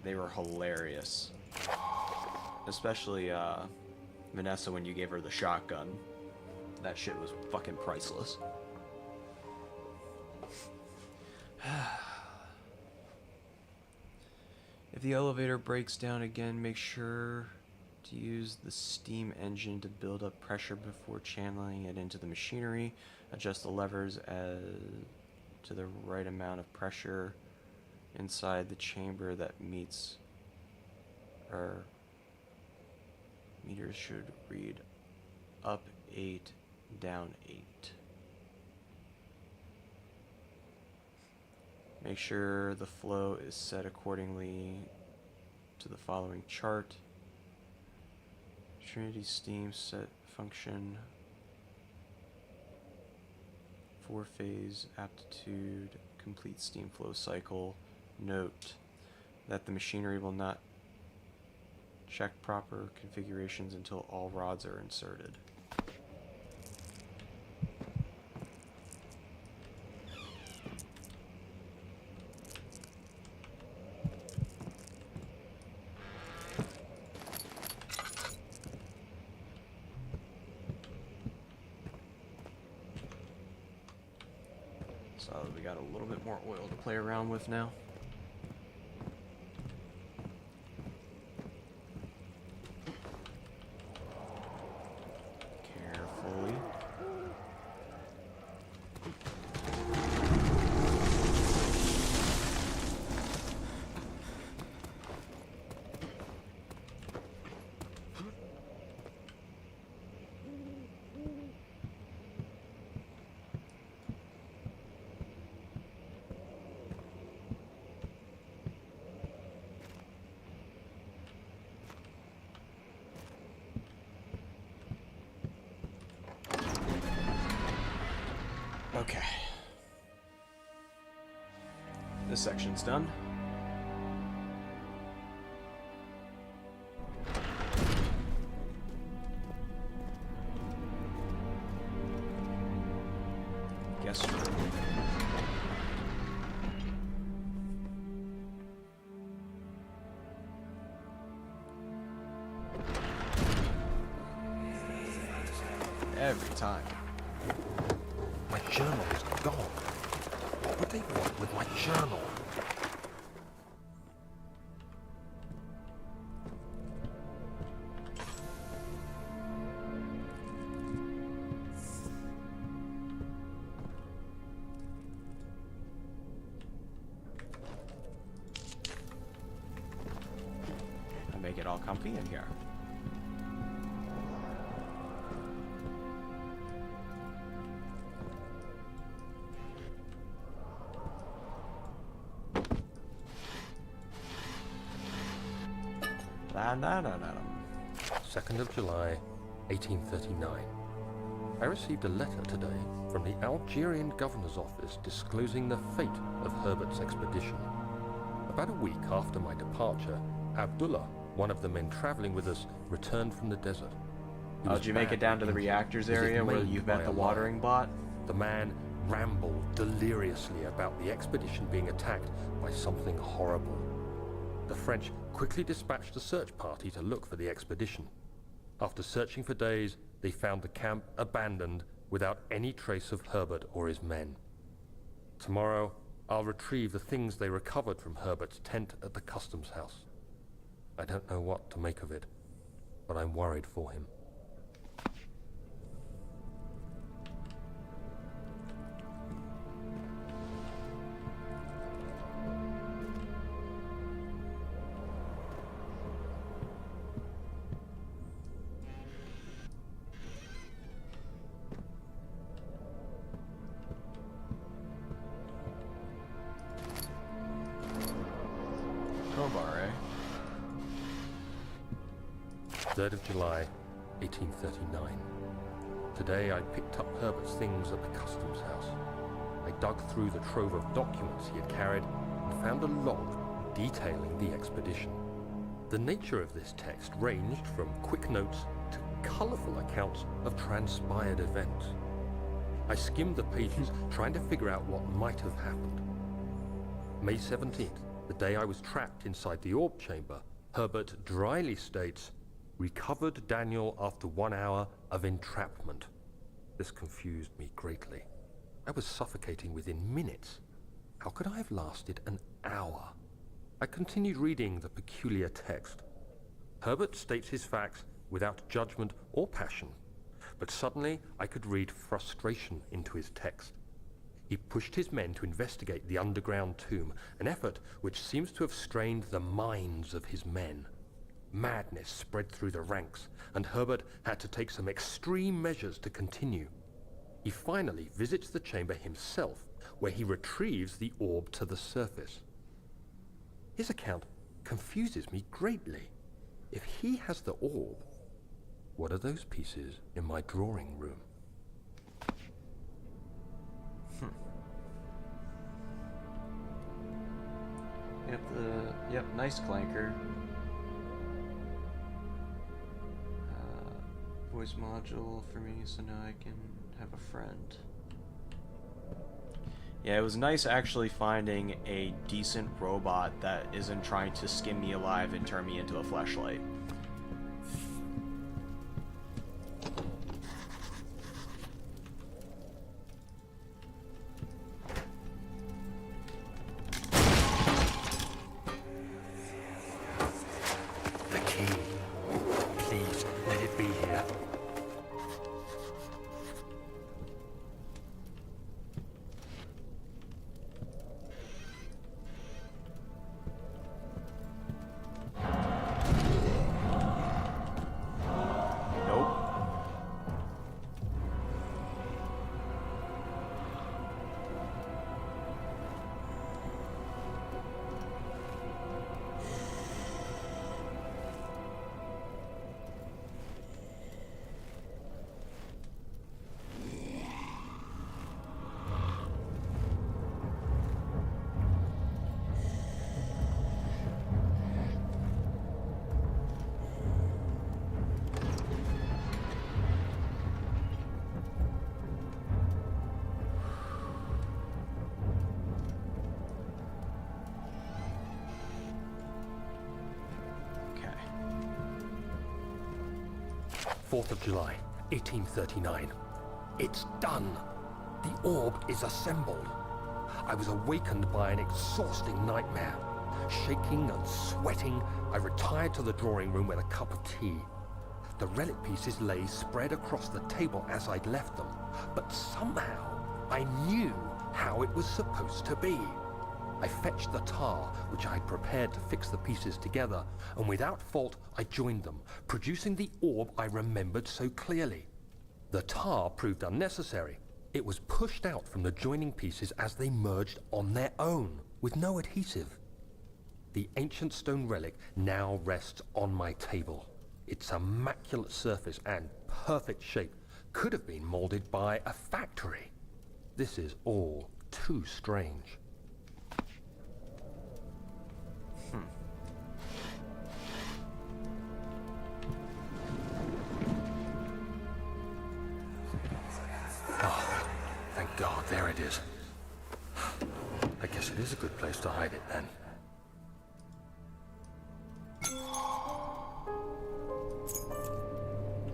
They were hilarious. Especially Vanessa when you gave her the shotgun. That shit was fucking priceless. If the elevator breaks down again, make sure to use the steam engine to build up pressure before channeling it into the machinery. Adjust the levers to the right amount of pressure inside the chamber that meets our meters should read up 8, down 8. Make sure the flow is set accordingly to the following chart. Trinity steam set function, 4-phase aptitude, complete steam flow cycle. Note that the machinery will not check proper configurations until all rods are inserted. So we got a little bit more oil to play around with now. Carefully. Okay. This section's done. Guess room. Every time. My journal is gone. What would they want with my journal? I make it all comfy in here. 2nd of July, 1839. I received a letter today from the Algerian governor's office disclosing the fate of Herbert's expedition. About a week after my departure, Abdullah, one of the men traveling with us, returned from the desert. He Oh, was did you make it badly down to the injured, reactors as if area where maimed you by met the a watering lion. bot? The man rambled deliriously about the expedition being attacked by something horrible. The French quickly dispatched a search party to look for the expedition. After searching for days, they found the camp abandoned without any trace of Herbert or his men. Tomorrow, I'll retrieve the things they recovered from Herbert's tent at the customs house. I don't know what to make of it, but I'm worried for him. Crowbar, eh? 3rd of July, 1839. Today I picked up Herbert's things at the customs house. I dug through the trove of documents he had carried and found a log detailing the expedition. The nature of this text ranged from quick notes to colourful accounts of transpired events. I skimmed the pages trying to figure out what might have happened. May 17th, the day I was trapped inside the orb chamber, Herbert dryly states, "Recovered Daniel after 1 hour of entrapment." This confused me greatly. I was suffocating within minutes. How could I have lasted an hour? I continued reading the peculiar text. Herbert states his facts without judgment or passion, but suddenly I could read frustration into his text. He pushed his men to investigate the underground tomb, an effort which seems to have strained the minds of his men. Madness spread through the ranks, and Herbert had to take some extreme measures to continue. He finally visits the chamber himself, where he retrieves the orb to the surface. His account confuses me greatly. If he has the orb, what are those pieces in my drawing room? Yep, nice clanker. Voice module for me, so now I can have a friend. Yeah, it was nice actually finding a decent robot that isn't trying to skin me alive and turn me into a fleshlight. The key. Please, let it be here. Nope. Okay. 4th of July, 1839. It's done. The orb is assembled. I was awakened by an exhausting nightmare. Shaking and sweating, I retired to the drawing room with a cup of tea. The relic pieces lay spread across the table as I'd left them, but somehow I knew how it was supposed to be. I fetched the tar, which I had prepared to fix the pieces together, and without fault I joined them, producing the orb I remembered so clearly. The tar proved unnecessary. It was pushed out from the joining pieces as they merged on their own, with no adhesive. The ancient stone relic now rests on my table. Its immaculate surface and perfect shape could have been molded by a factory. This is all too strange. Oh, thank God, there it is. I guess it is a good place to hide it then.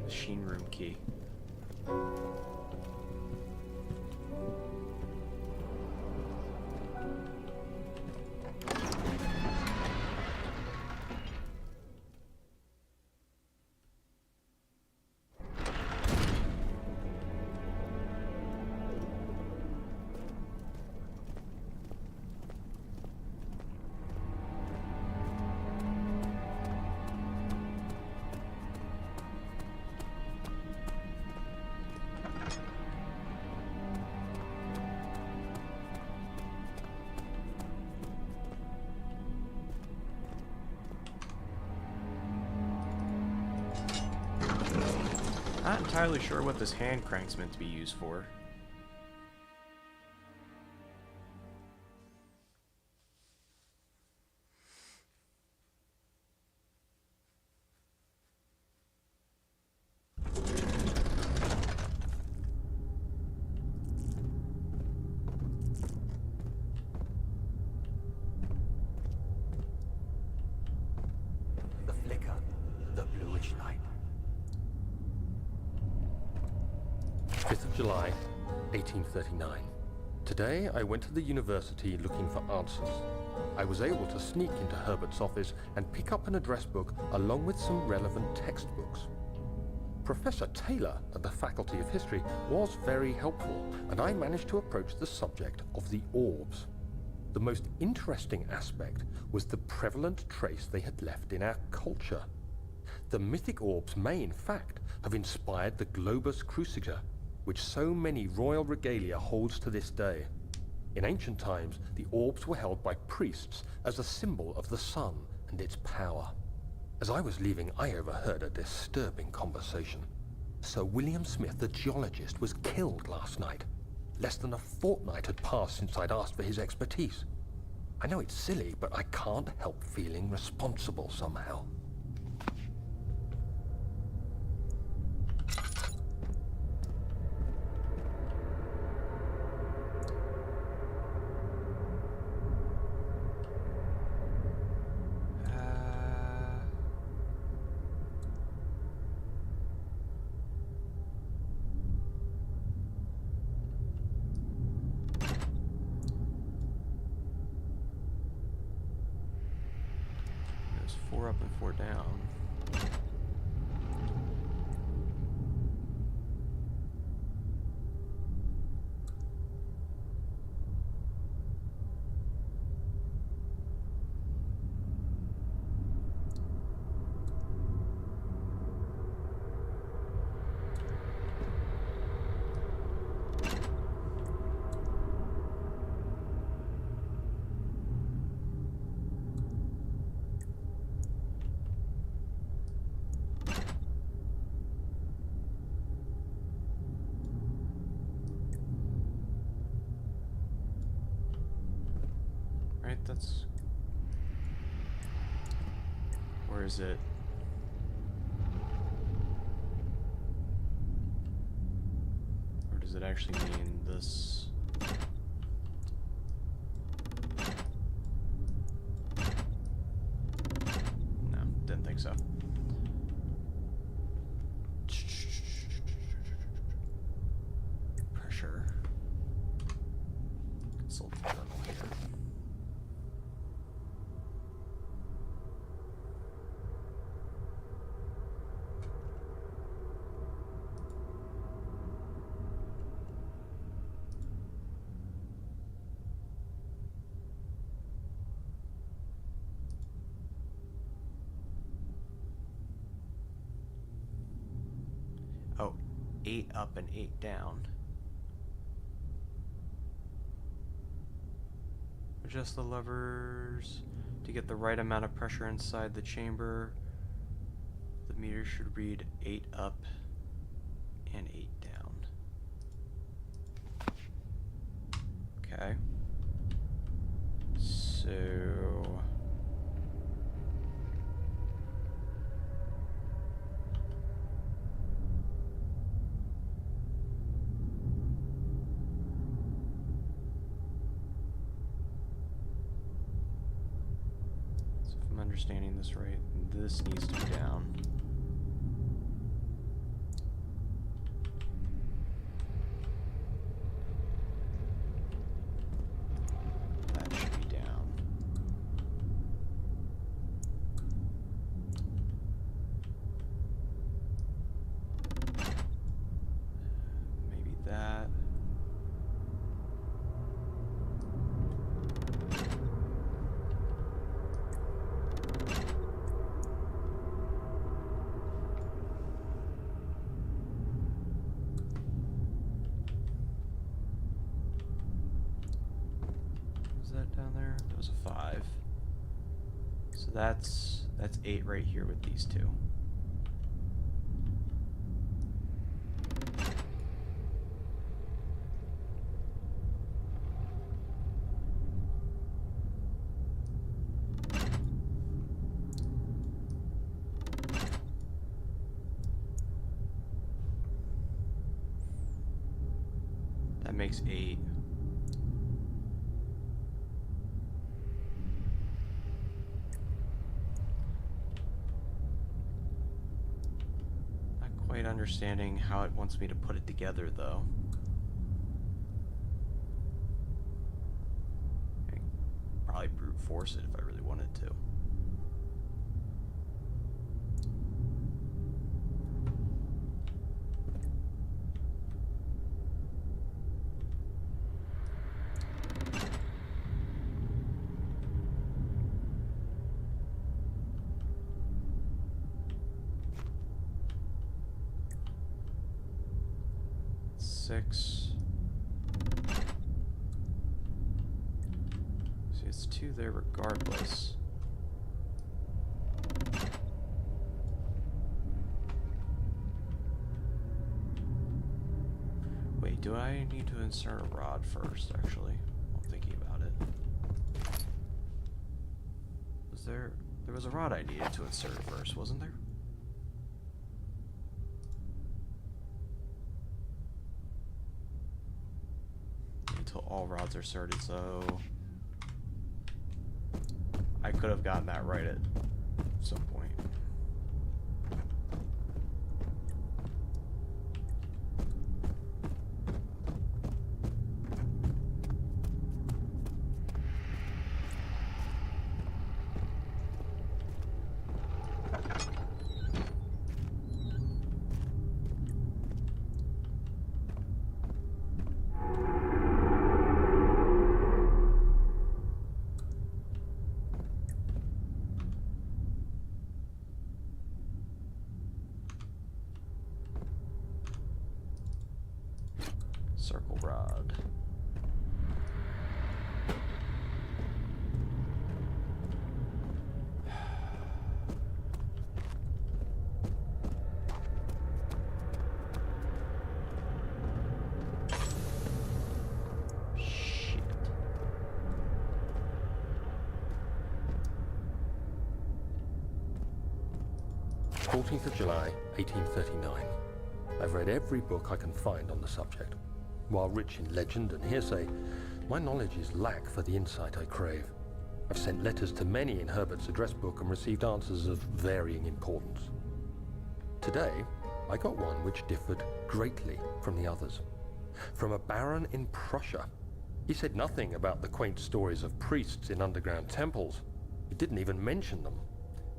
Machine room key. Not entirely sure what this hand crank's meant to be used for. The flicker, the bluish light. 5th of July, 1839. Today, I went to the university looking for answers. I was able to sneak into Herbert's office and pick up an address book along with some relevant textbooks. Professor Taylor at the Faculty of History was very helpful, and I managed to approach the subject of the orbs. The most interesting aspect was the prevalent trace they had left in our culture. The mythic orbs may, in fact, have inspired the globus cruciger, which so many royal regalia holds to this day. In ancient times, the orbs were held by priests as a symbol of the sun and its power. As I was leaving, I overheard a disturbing conversation. Sir William Smith, the geologist, was killed last night. Less than a fortnight had passed since I'd asked for his expertise. I know it's silly, but I can't help feeling responsible somehow. There's 4 up and 4 down. Right, that's... Where is it? Or does it actually mean this? No, didn't think so. Pressure. Consult the journal here. Oh, 8 up and 8 down. Adjust the levers To get the right amount of pressure inside the chamber, the meter should read 8 up and 8 down. Okay. So... if I'm understanding this right, this needs to be down. That should be down. Maybe that. Was that down there? That was a 5. So that's 8 right here with these two. That makes 8. Not quite understanding how it wants me to put it together, though. I could probably brute force it if I really wanted to. Six. See, it's 2 there regardless. Wait, do I need to insert a rod first, actually? I'm thinking about it. There was a rod I needed to insert first, wasn't there? Until all rods are inserted, so I could have gotten that right at some point. Circle rod. Shit. 14th of July, 1839. I've read every book I can find on the subject. While rich in legend and hearsay, my knowledge is lack for the insight I crave. I've sent letters to many in Herbert's address book and received answers of varying importance. Today, I got one which differed greatly from the others. From a baron in Prussia. He said nothing about the quaint stories of priests in underground temples. He didn't even mention them.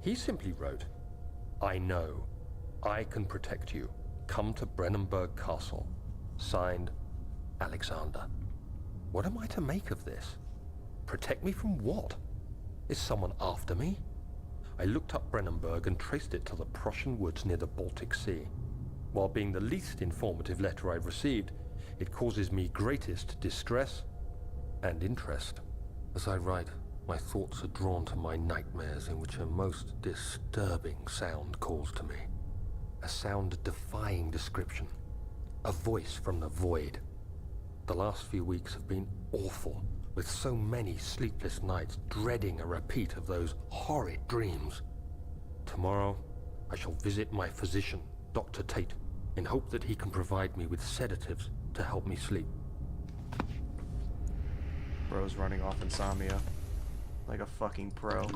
He simply wrote, "I know. I can protect you. Come to Brennenburg Castle." Signed, Alexander. What am I to make of this? Protect me from what? Is someone after me? I looked up Brennenburg and traced it to the Prussian woods near the Baltic Sea. While being the least informative letter I've received, it causes me greatest distress and interest. As I write, my thoughts are drawn to my nightmares in which a most disturbing sound calls to me. A sound defying description. A voice from the void. The last few weeks have been awful, with so many sleepless nights dreading a repeat of those horrid dreams. Tomorrow, I shall visit my physician, Dr. Tate, in hope that he can provide me with sedatives to help me sleep. Bro's running off insomnia. Like a fucking pro.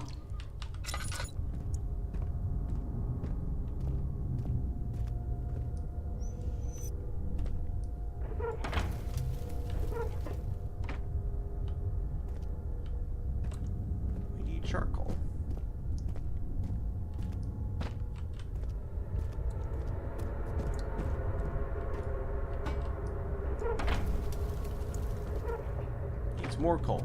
We need charcoal. Needs more coal.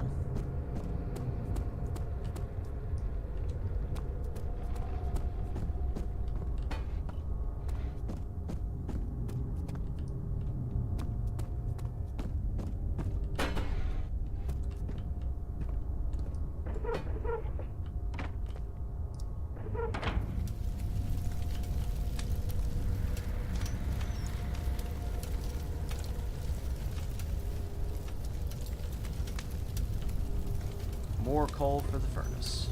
More coal for the furnace.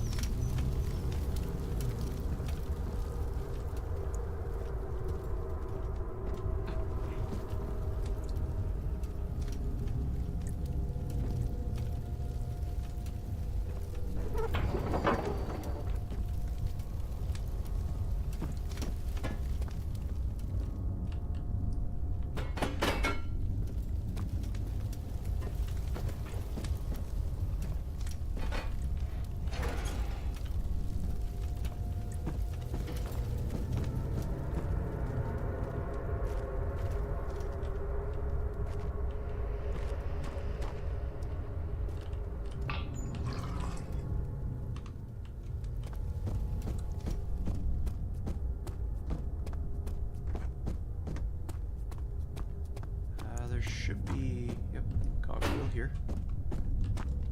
There should be, yep, cogwheel here.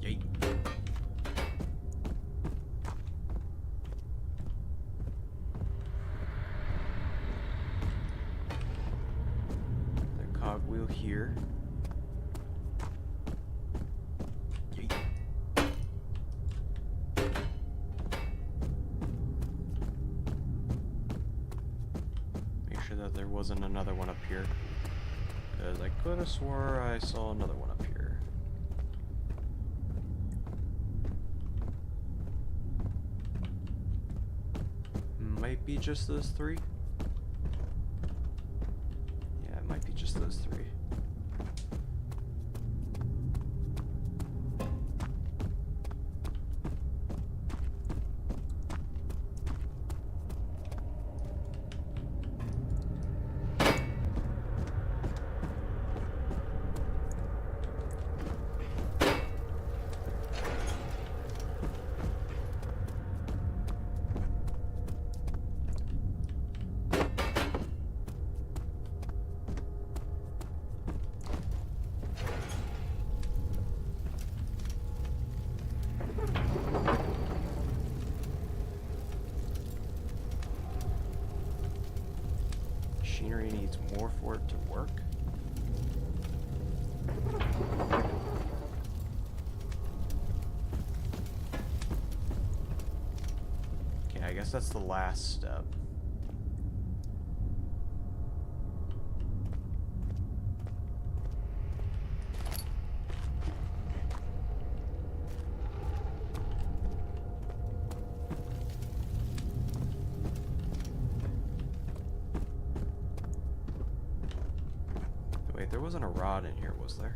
Yay. The cogwheel here. Yay. Make sure that there wasn't another one up here. Because I could have swore I saw another one up here. Might be just those three. Yeah, it might be just those three. Machinery needs more for it to work. Okay, I guess that's the last step. Wait, there wasn't a rod in here, was there?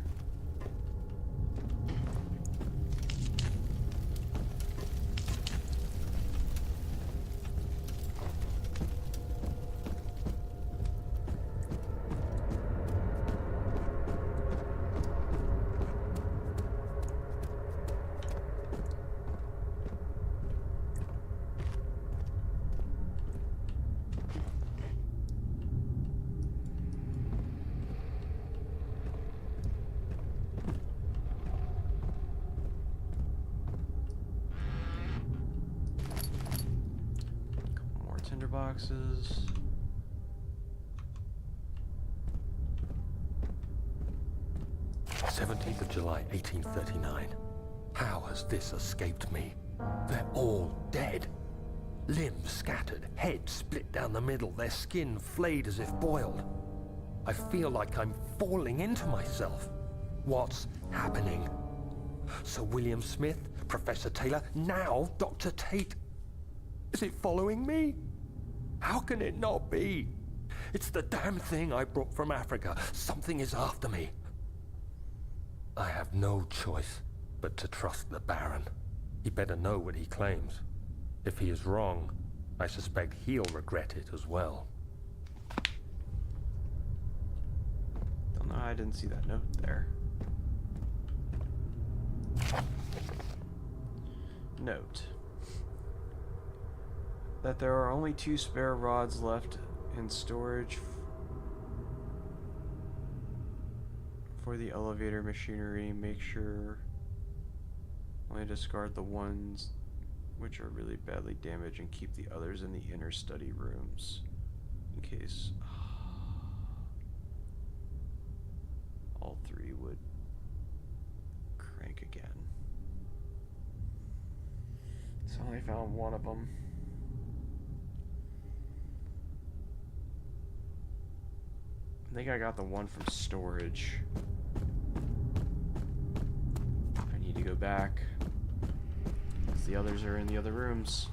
boxes. July 17th, 1839. How has this escaped me? They're all dead. Limbs scattered, heads split down the middle, their skin flayed as if boiled. I feel like I'm falling into myself. What's happening? Sir William Smith, Professor Taylor, now Dr. Tate. Is it following me? How can it not be? It's the damn thing I brought from Africa. Something is after me. I have no choice but to trust the Baron. He better know what he claims. If he is wrong, I suspect he'll regret it as well. Don't know how I didn't see that note there. Note that there are only 2 spare rods left in storage for the elevator machinery. Make sure only discard the ones which are really badly damaged and keep the others in the inner study rooms in case all 3 would crank again. So I only found one of them. I think I got the one from storage. I need to go back, 'cause the others are in the other rooms.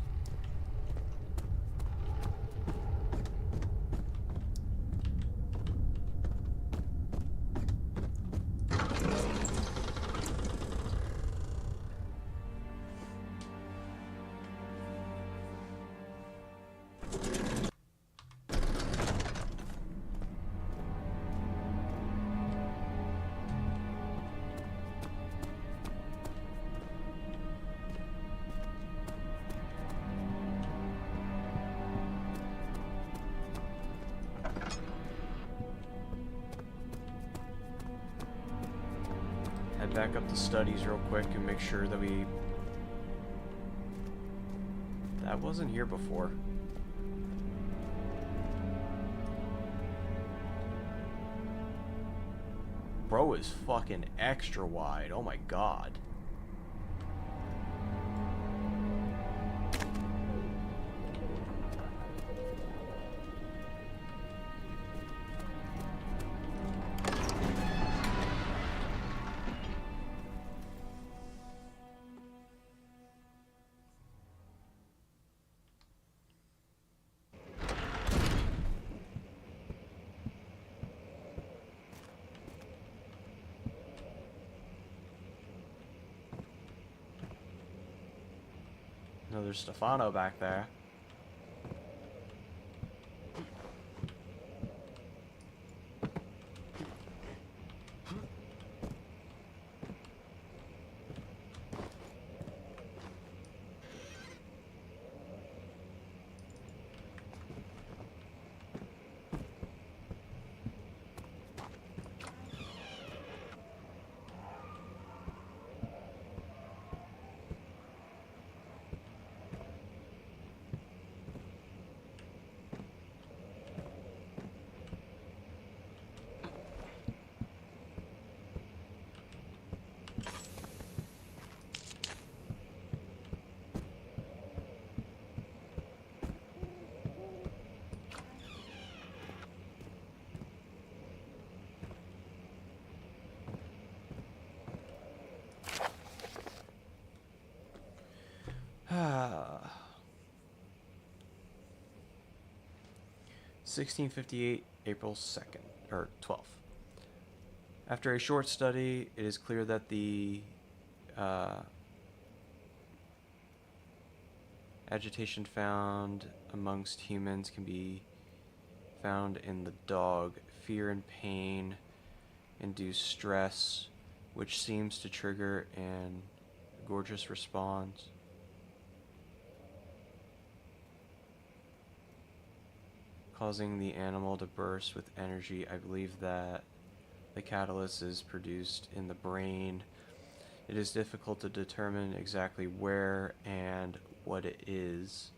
Head back up to studies real quick and make sure that that wasn't here before. Bro is fucking extra wide. Oh my god. No, there's Stefano back there. Ah. 1658, April 2nd, or 12th. After a short study, it is clear that the agitation found amongst humans can be found in the dog. Fear and pain induce stress, which seems to trigger an gorgeous response. Causing the animal to burst with energy. I believe that the catalyst is produced in the brain. It is difficult to determine exactly where and what it is.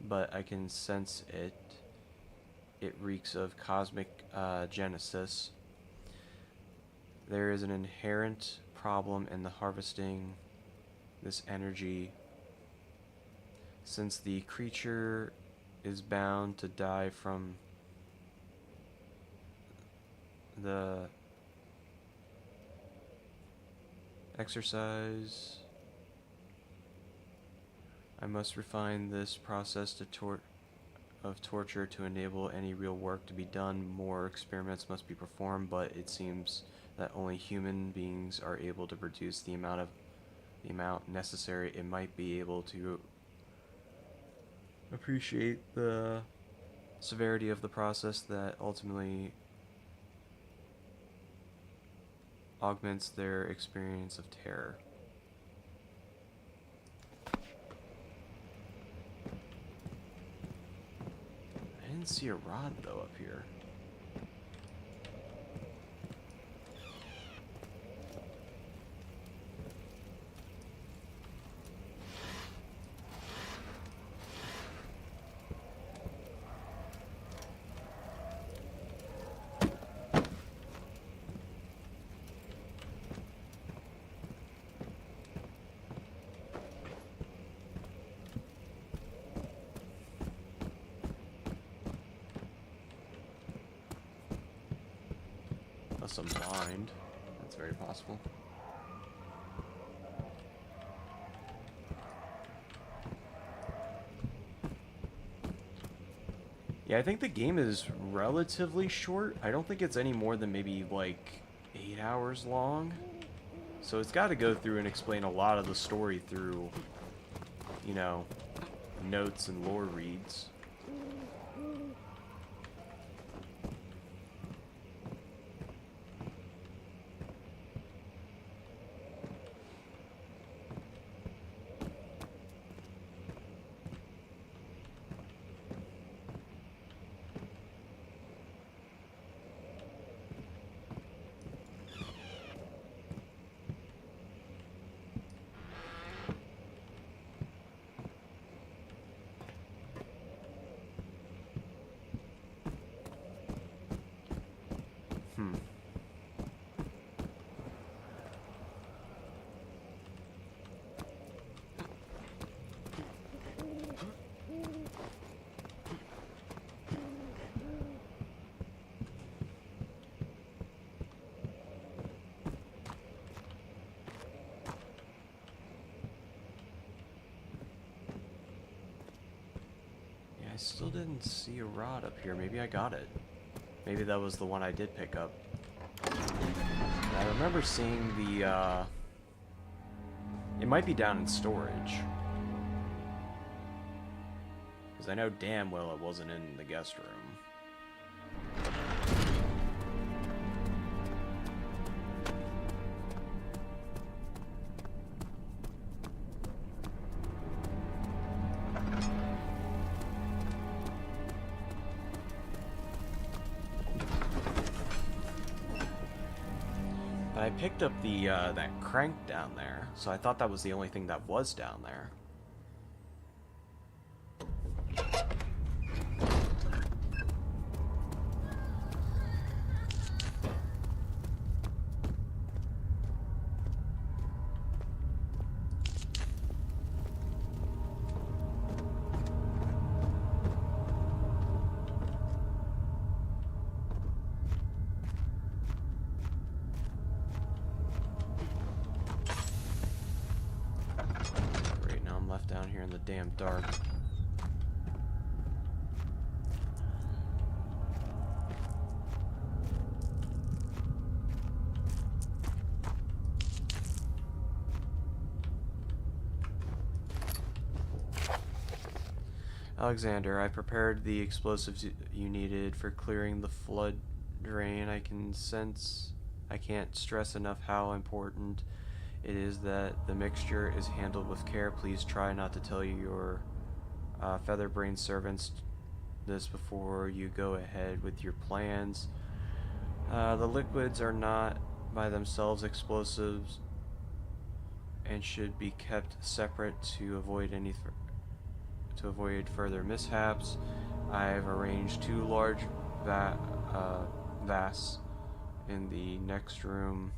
but I can sense it. It reeks of cosmic genesis. There is an inherent problem in the harvesting this energy, since the creature is bound to die from the exercise. I must refine this process of torture to enable any real work to be done. More experiments must be performed, but it seems that only human beings are able to produce the amount necessary. It might be able to appreciate the severity of the process that ultimately augments their experience of terror. I didn't see a rod though up here. Unless I'm blind. That's very possible. Yeah, I think the game is relatively short. I don't think it's any more than maybe like 8 hours long. So it's got to go through and explain a lot of the story through, you know, notes and lore reads. I still didn't see a rod up here. Maybe I got it. Maybe that was the one I did pick up. I remember seeing the, it might be down in storage. Because I know damn well it wasn't in the guest room. I picked up the that crank down there, so I thought that was the only thing that was down there. Down here in the damn dark. Alexander, I prepared the explosives you needed for clearing the flood drain. I can't stress enough how important it is that the mixture is handled with care. Please try not to tell your feather-brained servants this before you go ahead with your plans. The liquids are not by themselves explosives and should be kept separate to avoid any To avoid further mishaps, I've arranged 2 large vases in the next room.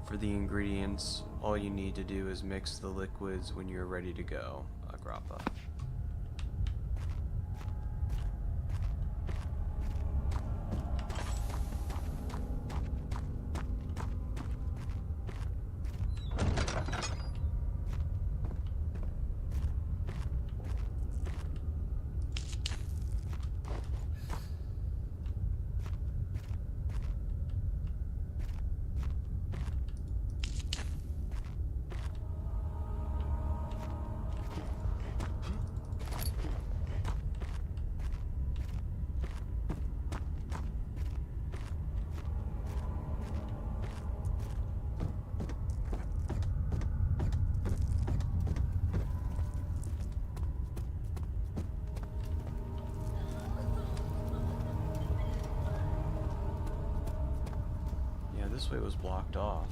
For the ingredients, all you need to do is mix the liquids when you're ready to go. Agrappa. This way was blocked off.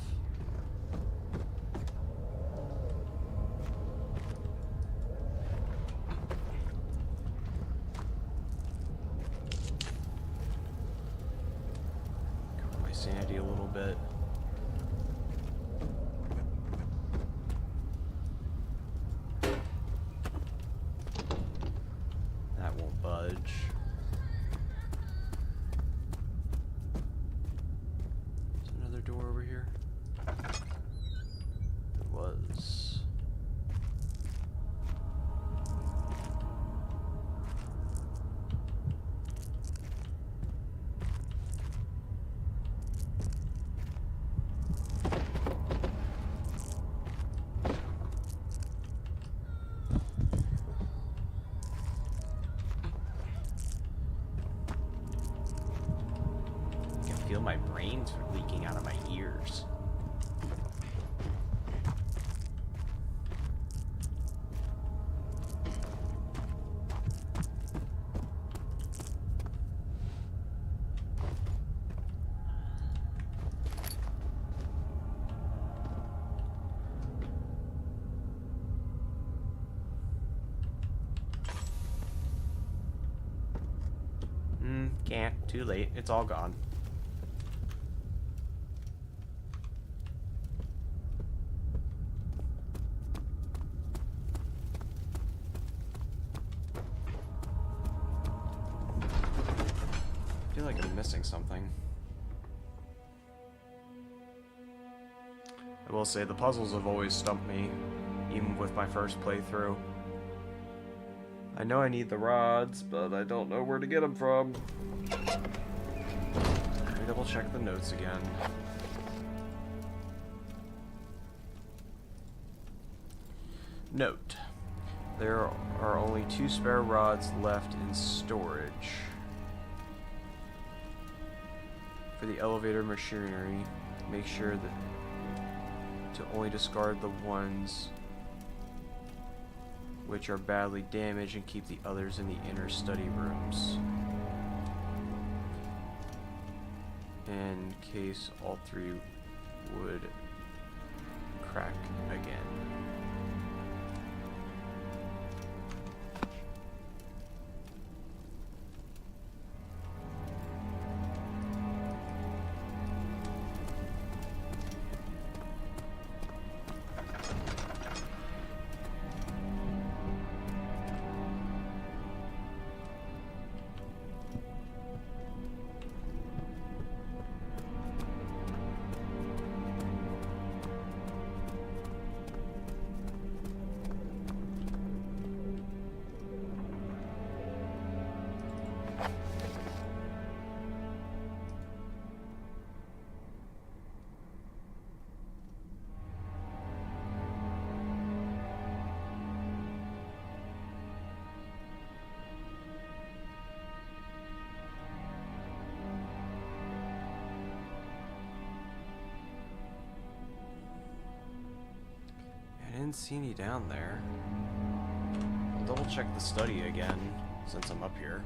Cover my sanity a little bit. That won't budge. Door over here? It was. I can feel my brains leaking out of my ears. Can't. Too late. It's all gone. I feel like I'm missing something. I will say the puzzles have always stumped me, even with my first playthrough. I know I need the rods, but I don't know where to get them from. Let me double check the notes again. Note: there are only 2 spare rods left in storage. For the elevator machinery, make sure that to only discard the ones which are badly damaged and keep the others in the inner study rooms. In case all 3 would crack again. I didn't see any down there. I'll double check the study again, since I'm up here.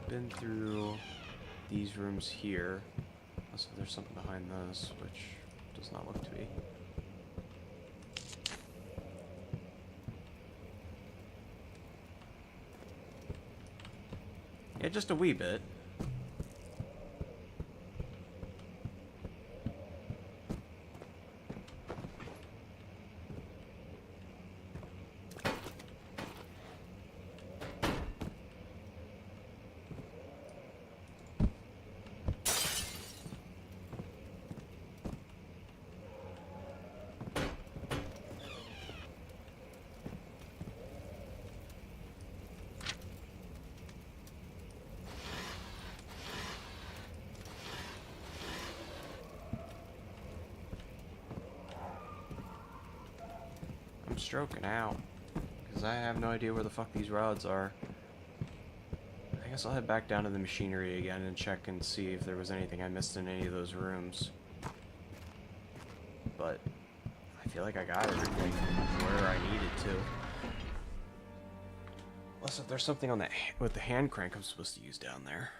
been through these rooms here. Unless there's something behind this, which does not look to be. Yeah, just a wee bit. Stroking out because I have no idea where the fuck these rods are. I guess I'll head back down to the machinery again and check and see if there was anything I missed in any of those rooms. But I feel like I got everything where I needed to. Unless if there's something on that with the hand crank I'm supposed to use down there.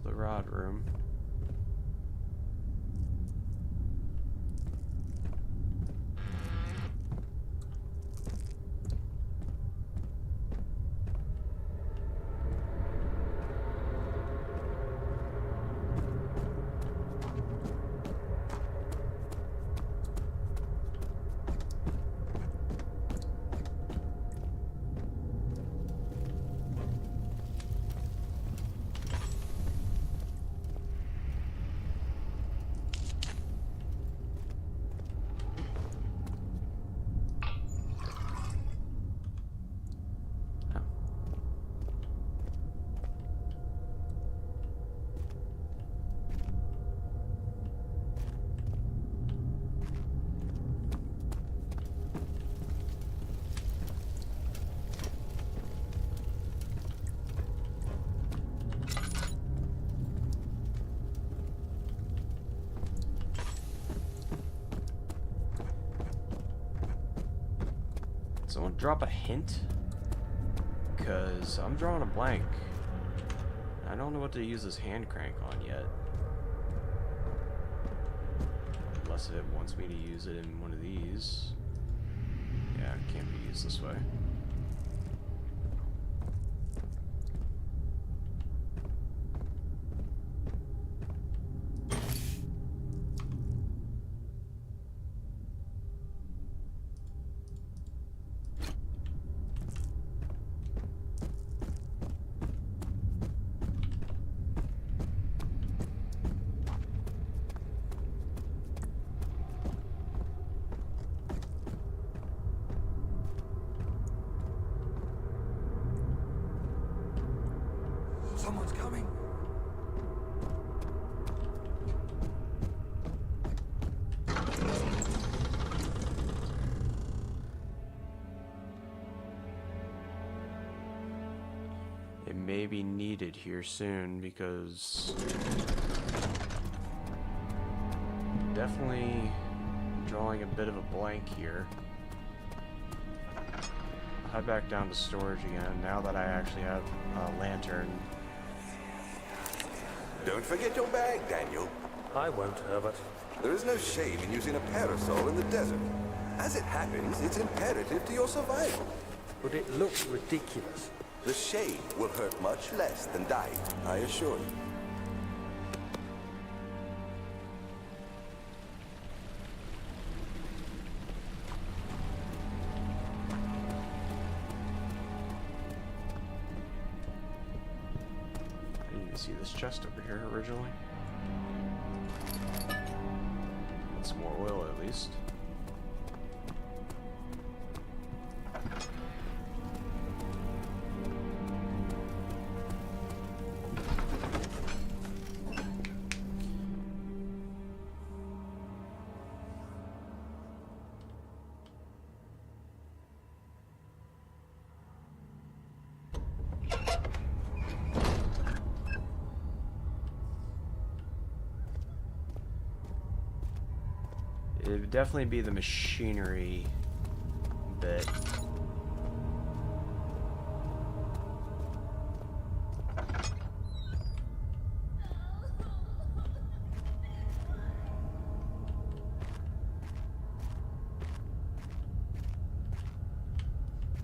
The rod room. Someone drop a hint? Because I'm drawing a blank. I don't know what to use this hand crank on yet. Unless it wants me to use it in one of these. Yeah, it can't be used this way. Someone's coming. It may be needed here soon because definitely drawing a bit of a blank here. I'll head back down to storage again now that I actually have a lantern Don't forget your bag, Daniel. I won't, Herbert. There is no shame in using a parasol in the desert. As it happens, it's imperative to your survival. But it looks ridiculous. The shade will hurt much less than dying, I assure you. I didn't even see this chest over here originally. Got some more oil at least. It would definitely be the machinery bit.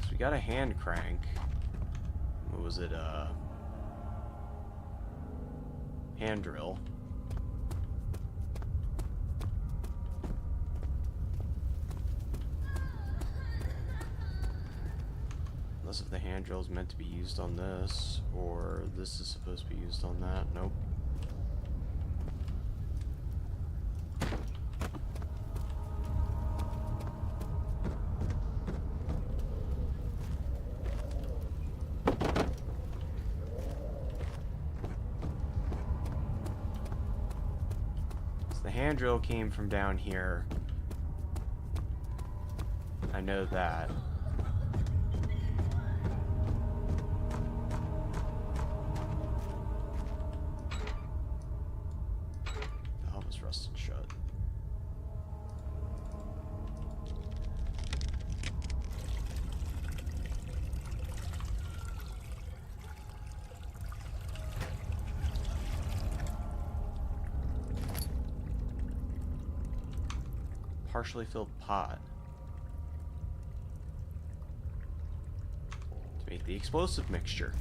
So we got a hand crank. What was it? Hand drill. Unless if the hand drill is meant to be used on this, or this is supposed to be used on that. Nope. So the hand drill came from down here. I know that. Rusted shut. Partially filled pot to make the explosive mixture.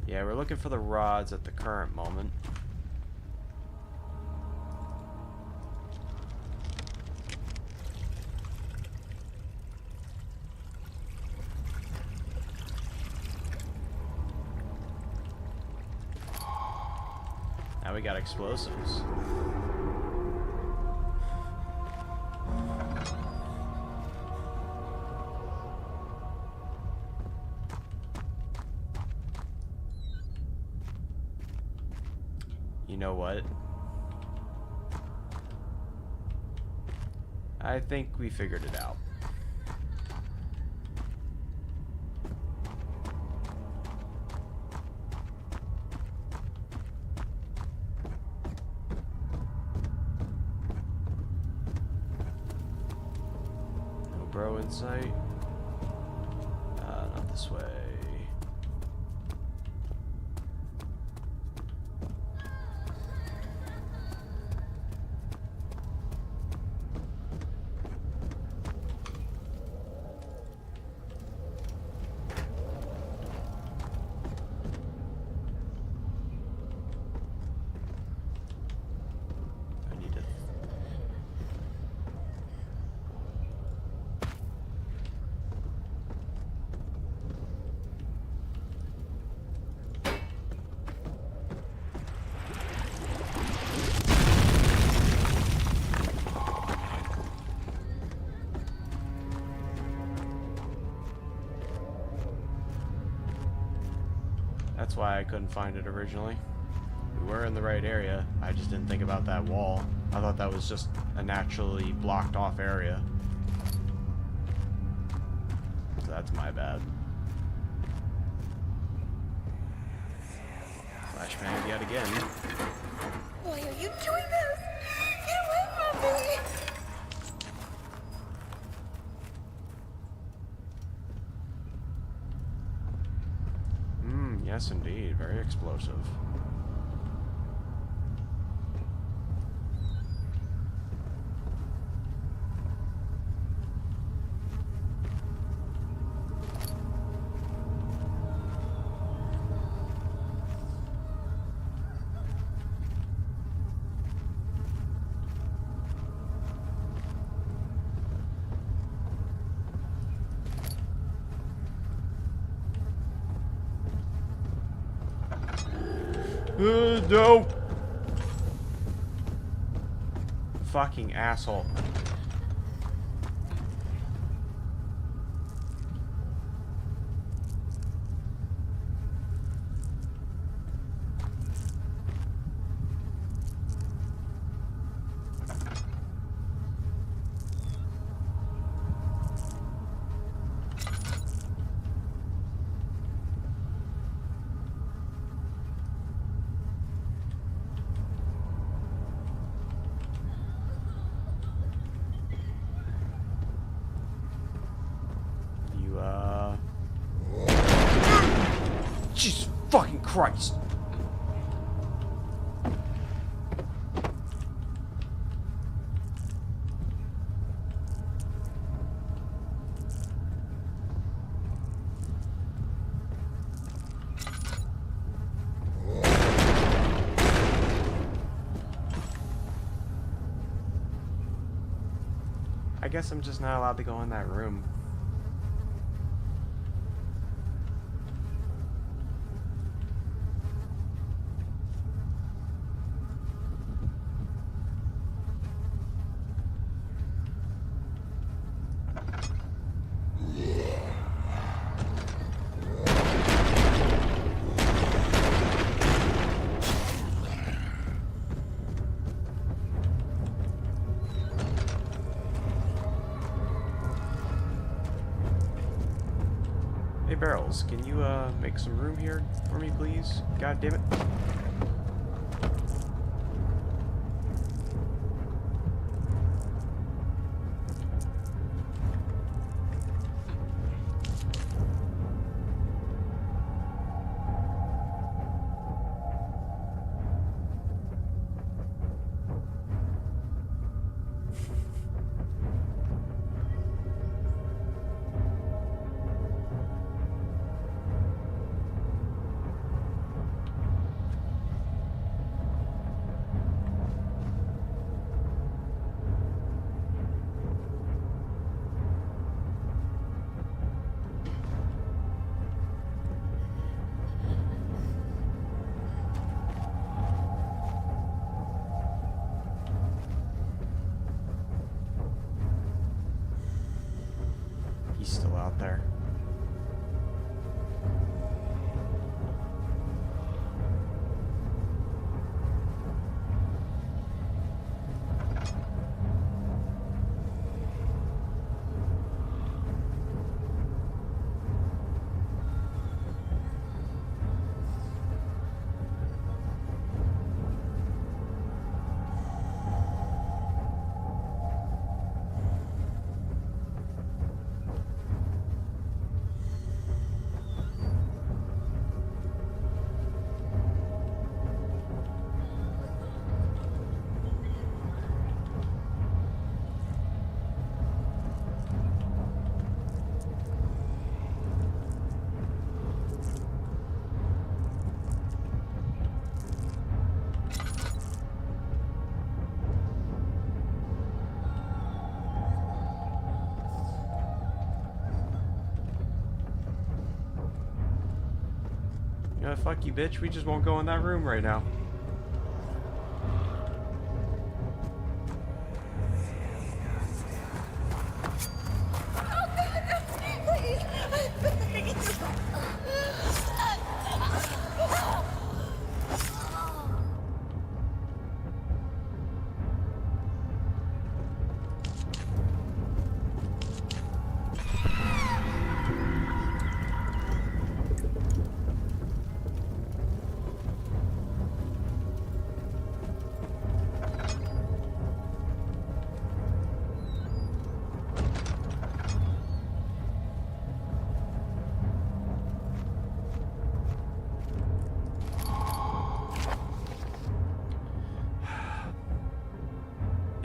Yeah, we're looking for the rods at the current moment. Now we got explosives. You know what? I think we figured it out. No bro in sight. Not this way. That's why I couldn't find it originally. We were in the right area. I just didn't think about that wall. I thought that was just a naturally blocked off area. So that's my bad. Flashbang yet again. Why are you doing this? Get away from me! Yes, indeed. Very explosive. No! Fucking asshole. Jesus fucking Christ. I guess I'm just not allowed to go in that room. Hey Barrels, can you make some room here for me, please? God damn it. He's still out there. Fuck you, bitch. We just won't go in that room right now.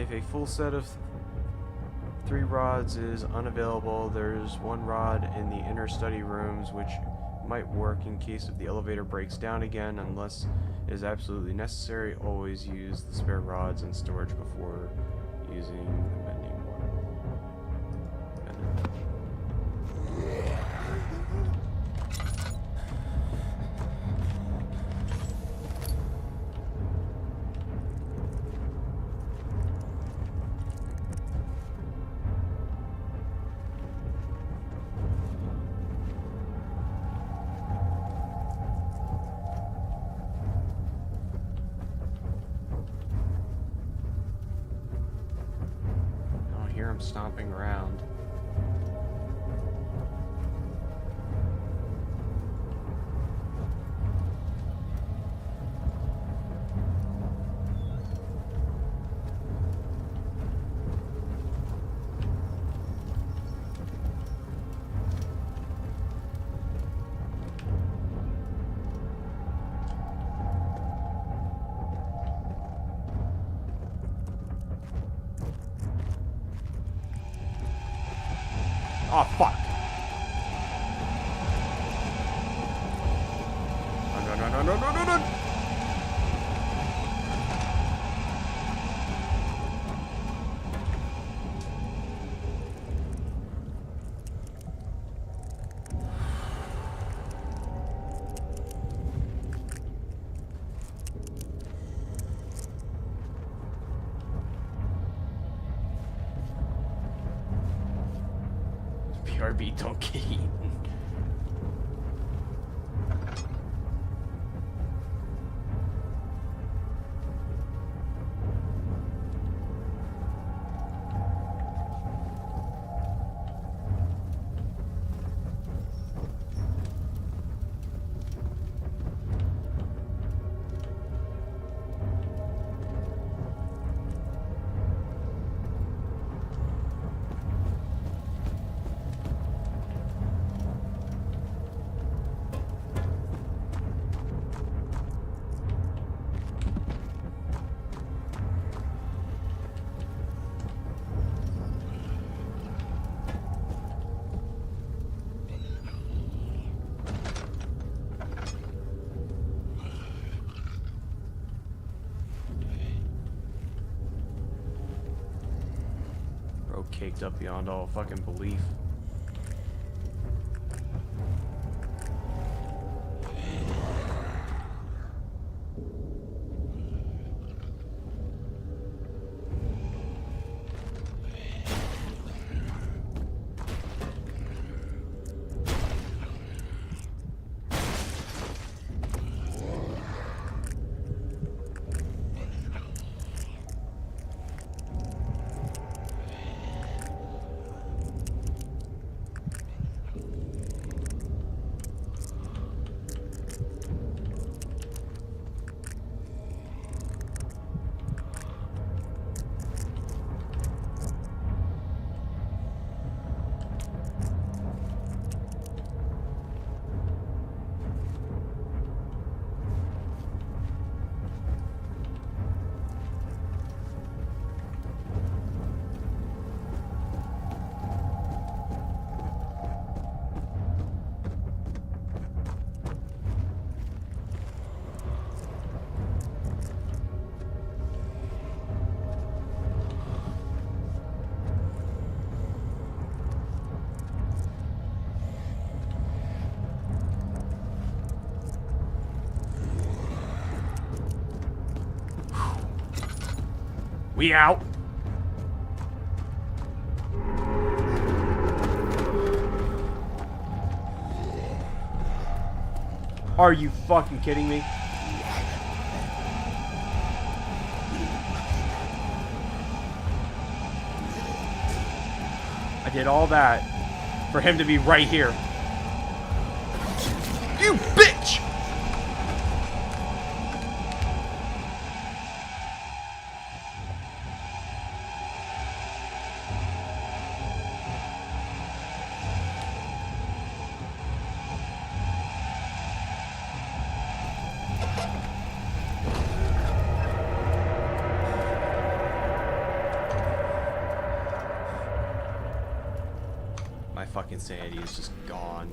If a full set of 3 rods is unavailable, there's 1 rod in the inner study rooms which might work in case if the elevator breaks down again. Unless it is absolutely necessary, always use the spare rods in storage before using the mending one. Hear him stomping around. Oh, fuck. No, no, no, no, no, no, no. BRB, don't get eaten. Bro, caked up beyond all fucking belief. We out. Are you fucking kidding me? I did all that for him to be right here. You bitch! fucking sanity is just gone.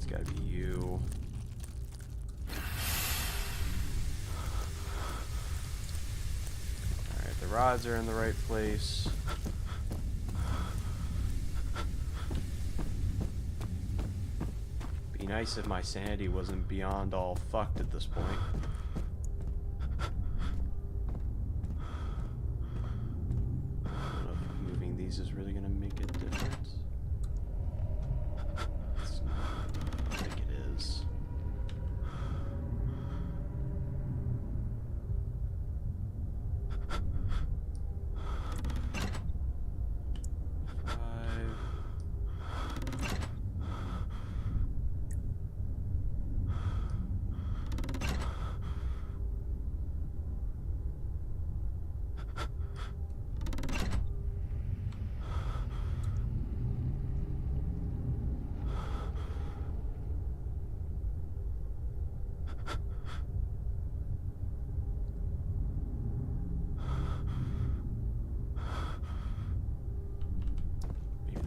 Gotta be you. Alright, the rods are in the right place. Be nice if my sanity wasn't beyond all fucked at this point. I don't know if moving these is really gonna make a difference.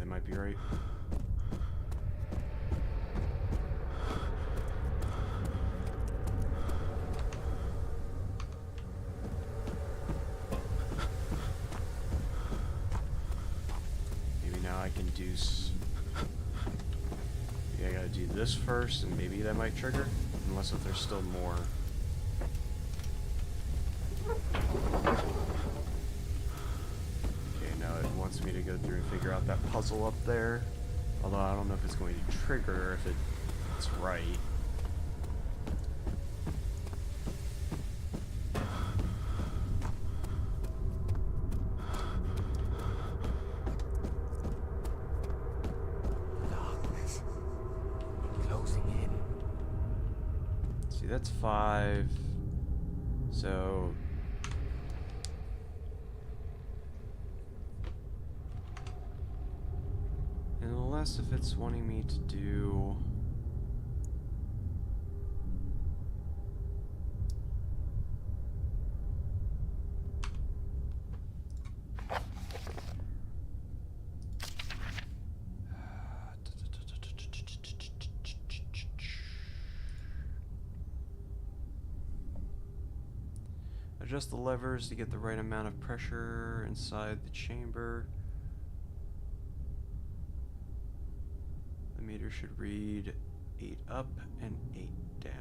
Might be right. Maybe now I can do maybe I gotta do this first, and maybe that might trigger, unless if there's still more. Wants me to go through and figure out that puzzle up there, although I don't know if it's going to trigger if it's right. Darkness. Closing in. See, that's 5. So unless if it's wanting me to do adjust the levers to get the right amount of pressure inside the chamber. The meter should read 8 up and 8 down.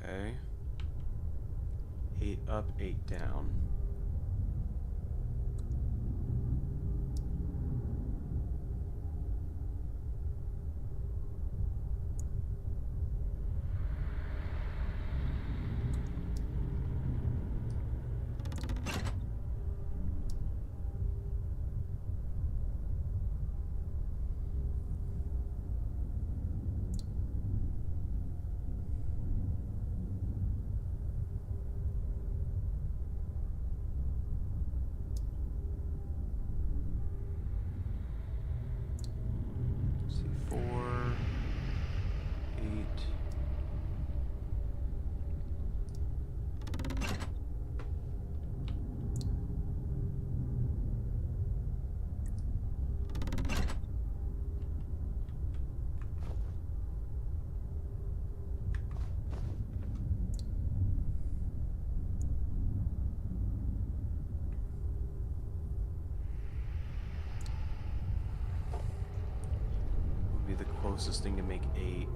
Okay. 8 up, 8 down. closest thing to make 8.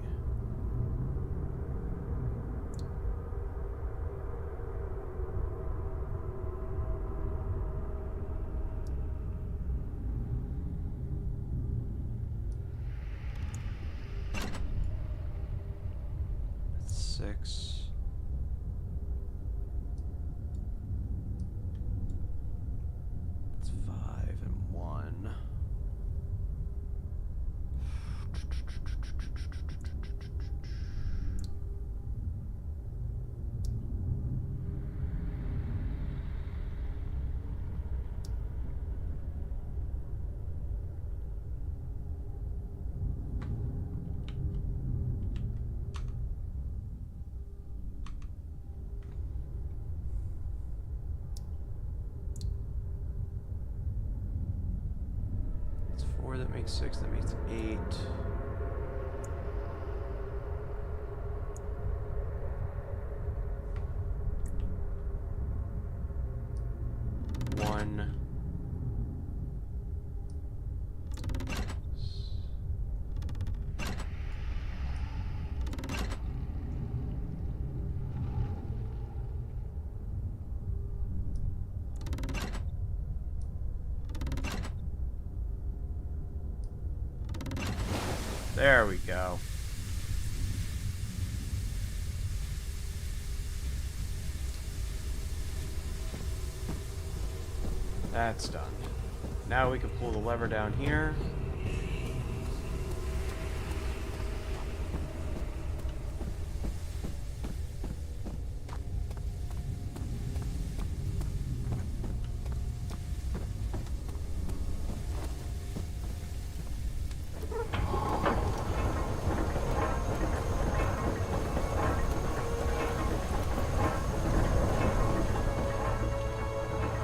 That's 6. That's 5 and 1. That's 4, that makes 6, that makes 8. One. There we go. That's done. Now we can pull the lever down here.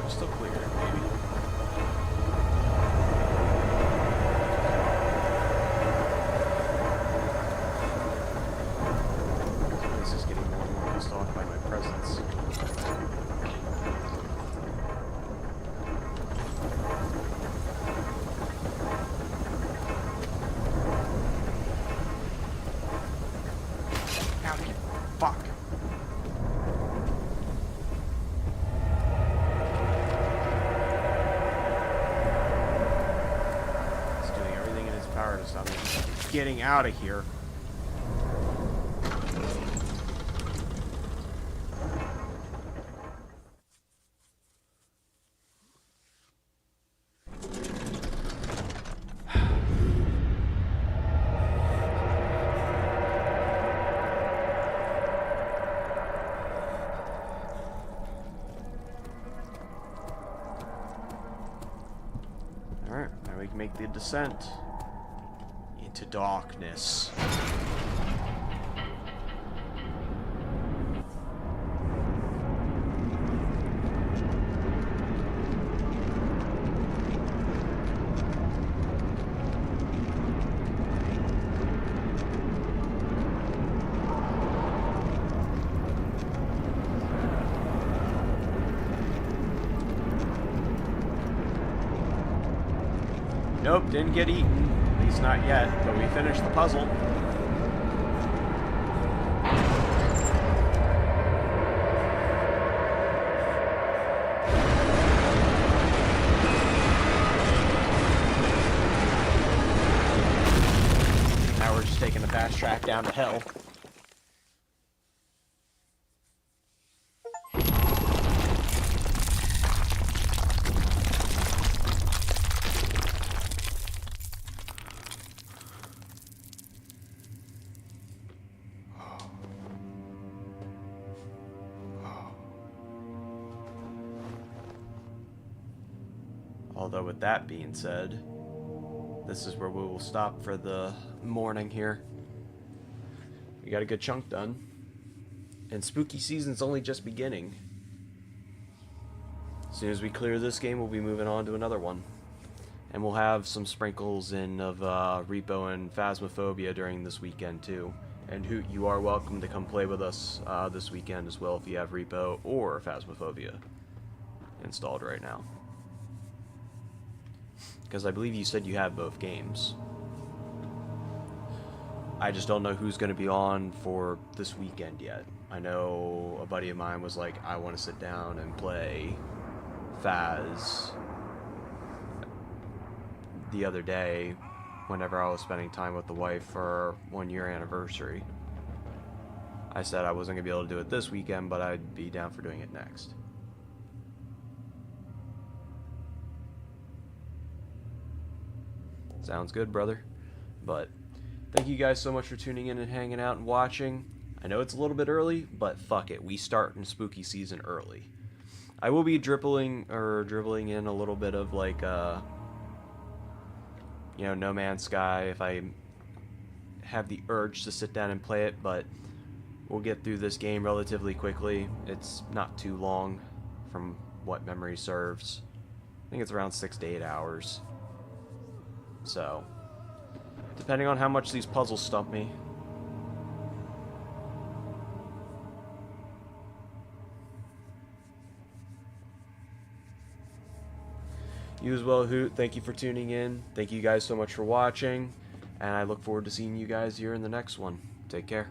Still clear, maybe. This is getting more and more pissed off by my presence. Out here. Fuck. So I'm getting out of here. Alright, now we can make the descent into darkness. Nope, didn't get eaten. At least not yet, but we finished the puzzle. Now we're just taking the fast track down to hell. Although with that being said, this is where we will stop for the morning here. We got a good chunk done. And spooky season's only just beginning. As soon as we clear this game, we'll be moving on to another one. And we'll have some sprinkles in of Repo and Phasmophobia during this weekend too. And Hoot, you are welcome to come play with us this weekend as well if you have Repo or Phasmophobia installed right now. Because I believe you said you have both games. I just don't know who's going to be on for this weekend yet. I know a buddy of mine was like, I want to sit down and play Phaz the other day whenever I was spending time with the wife for our 1-year anniversary. I said I wasn't going to be able to do it this weekend, but I'd be down for doing it next. Sounds good, brother. But thank you guys so much for tuning in and hanging out and watching. I know it's a little bit early, but fuck it. We start in spooky season early. I will be dribbling in a little bit of like No Man's Sky if I have the urge to sit down and play it, but we'll get through this game relatively quickly. It's not too long from what memory serves. I think it's around 6 to 8 hours. So, depending on how much these puzzles stump me. You as well, Hoot. Thank you for tuning in. Thank you guys so much for watching. And I look forward to seeing you guys here in the next one. Take care.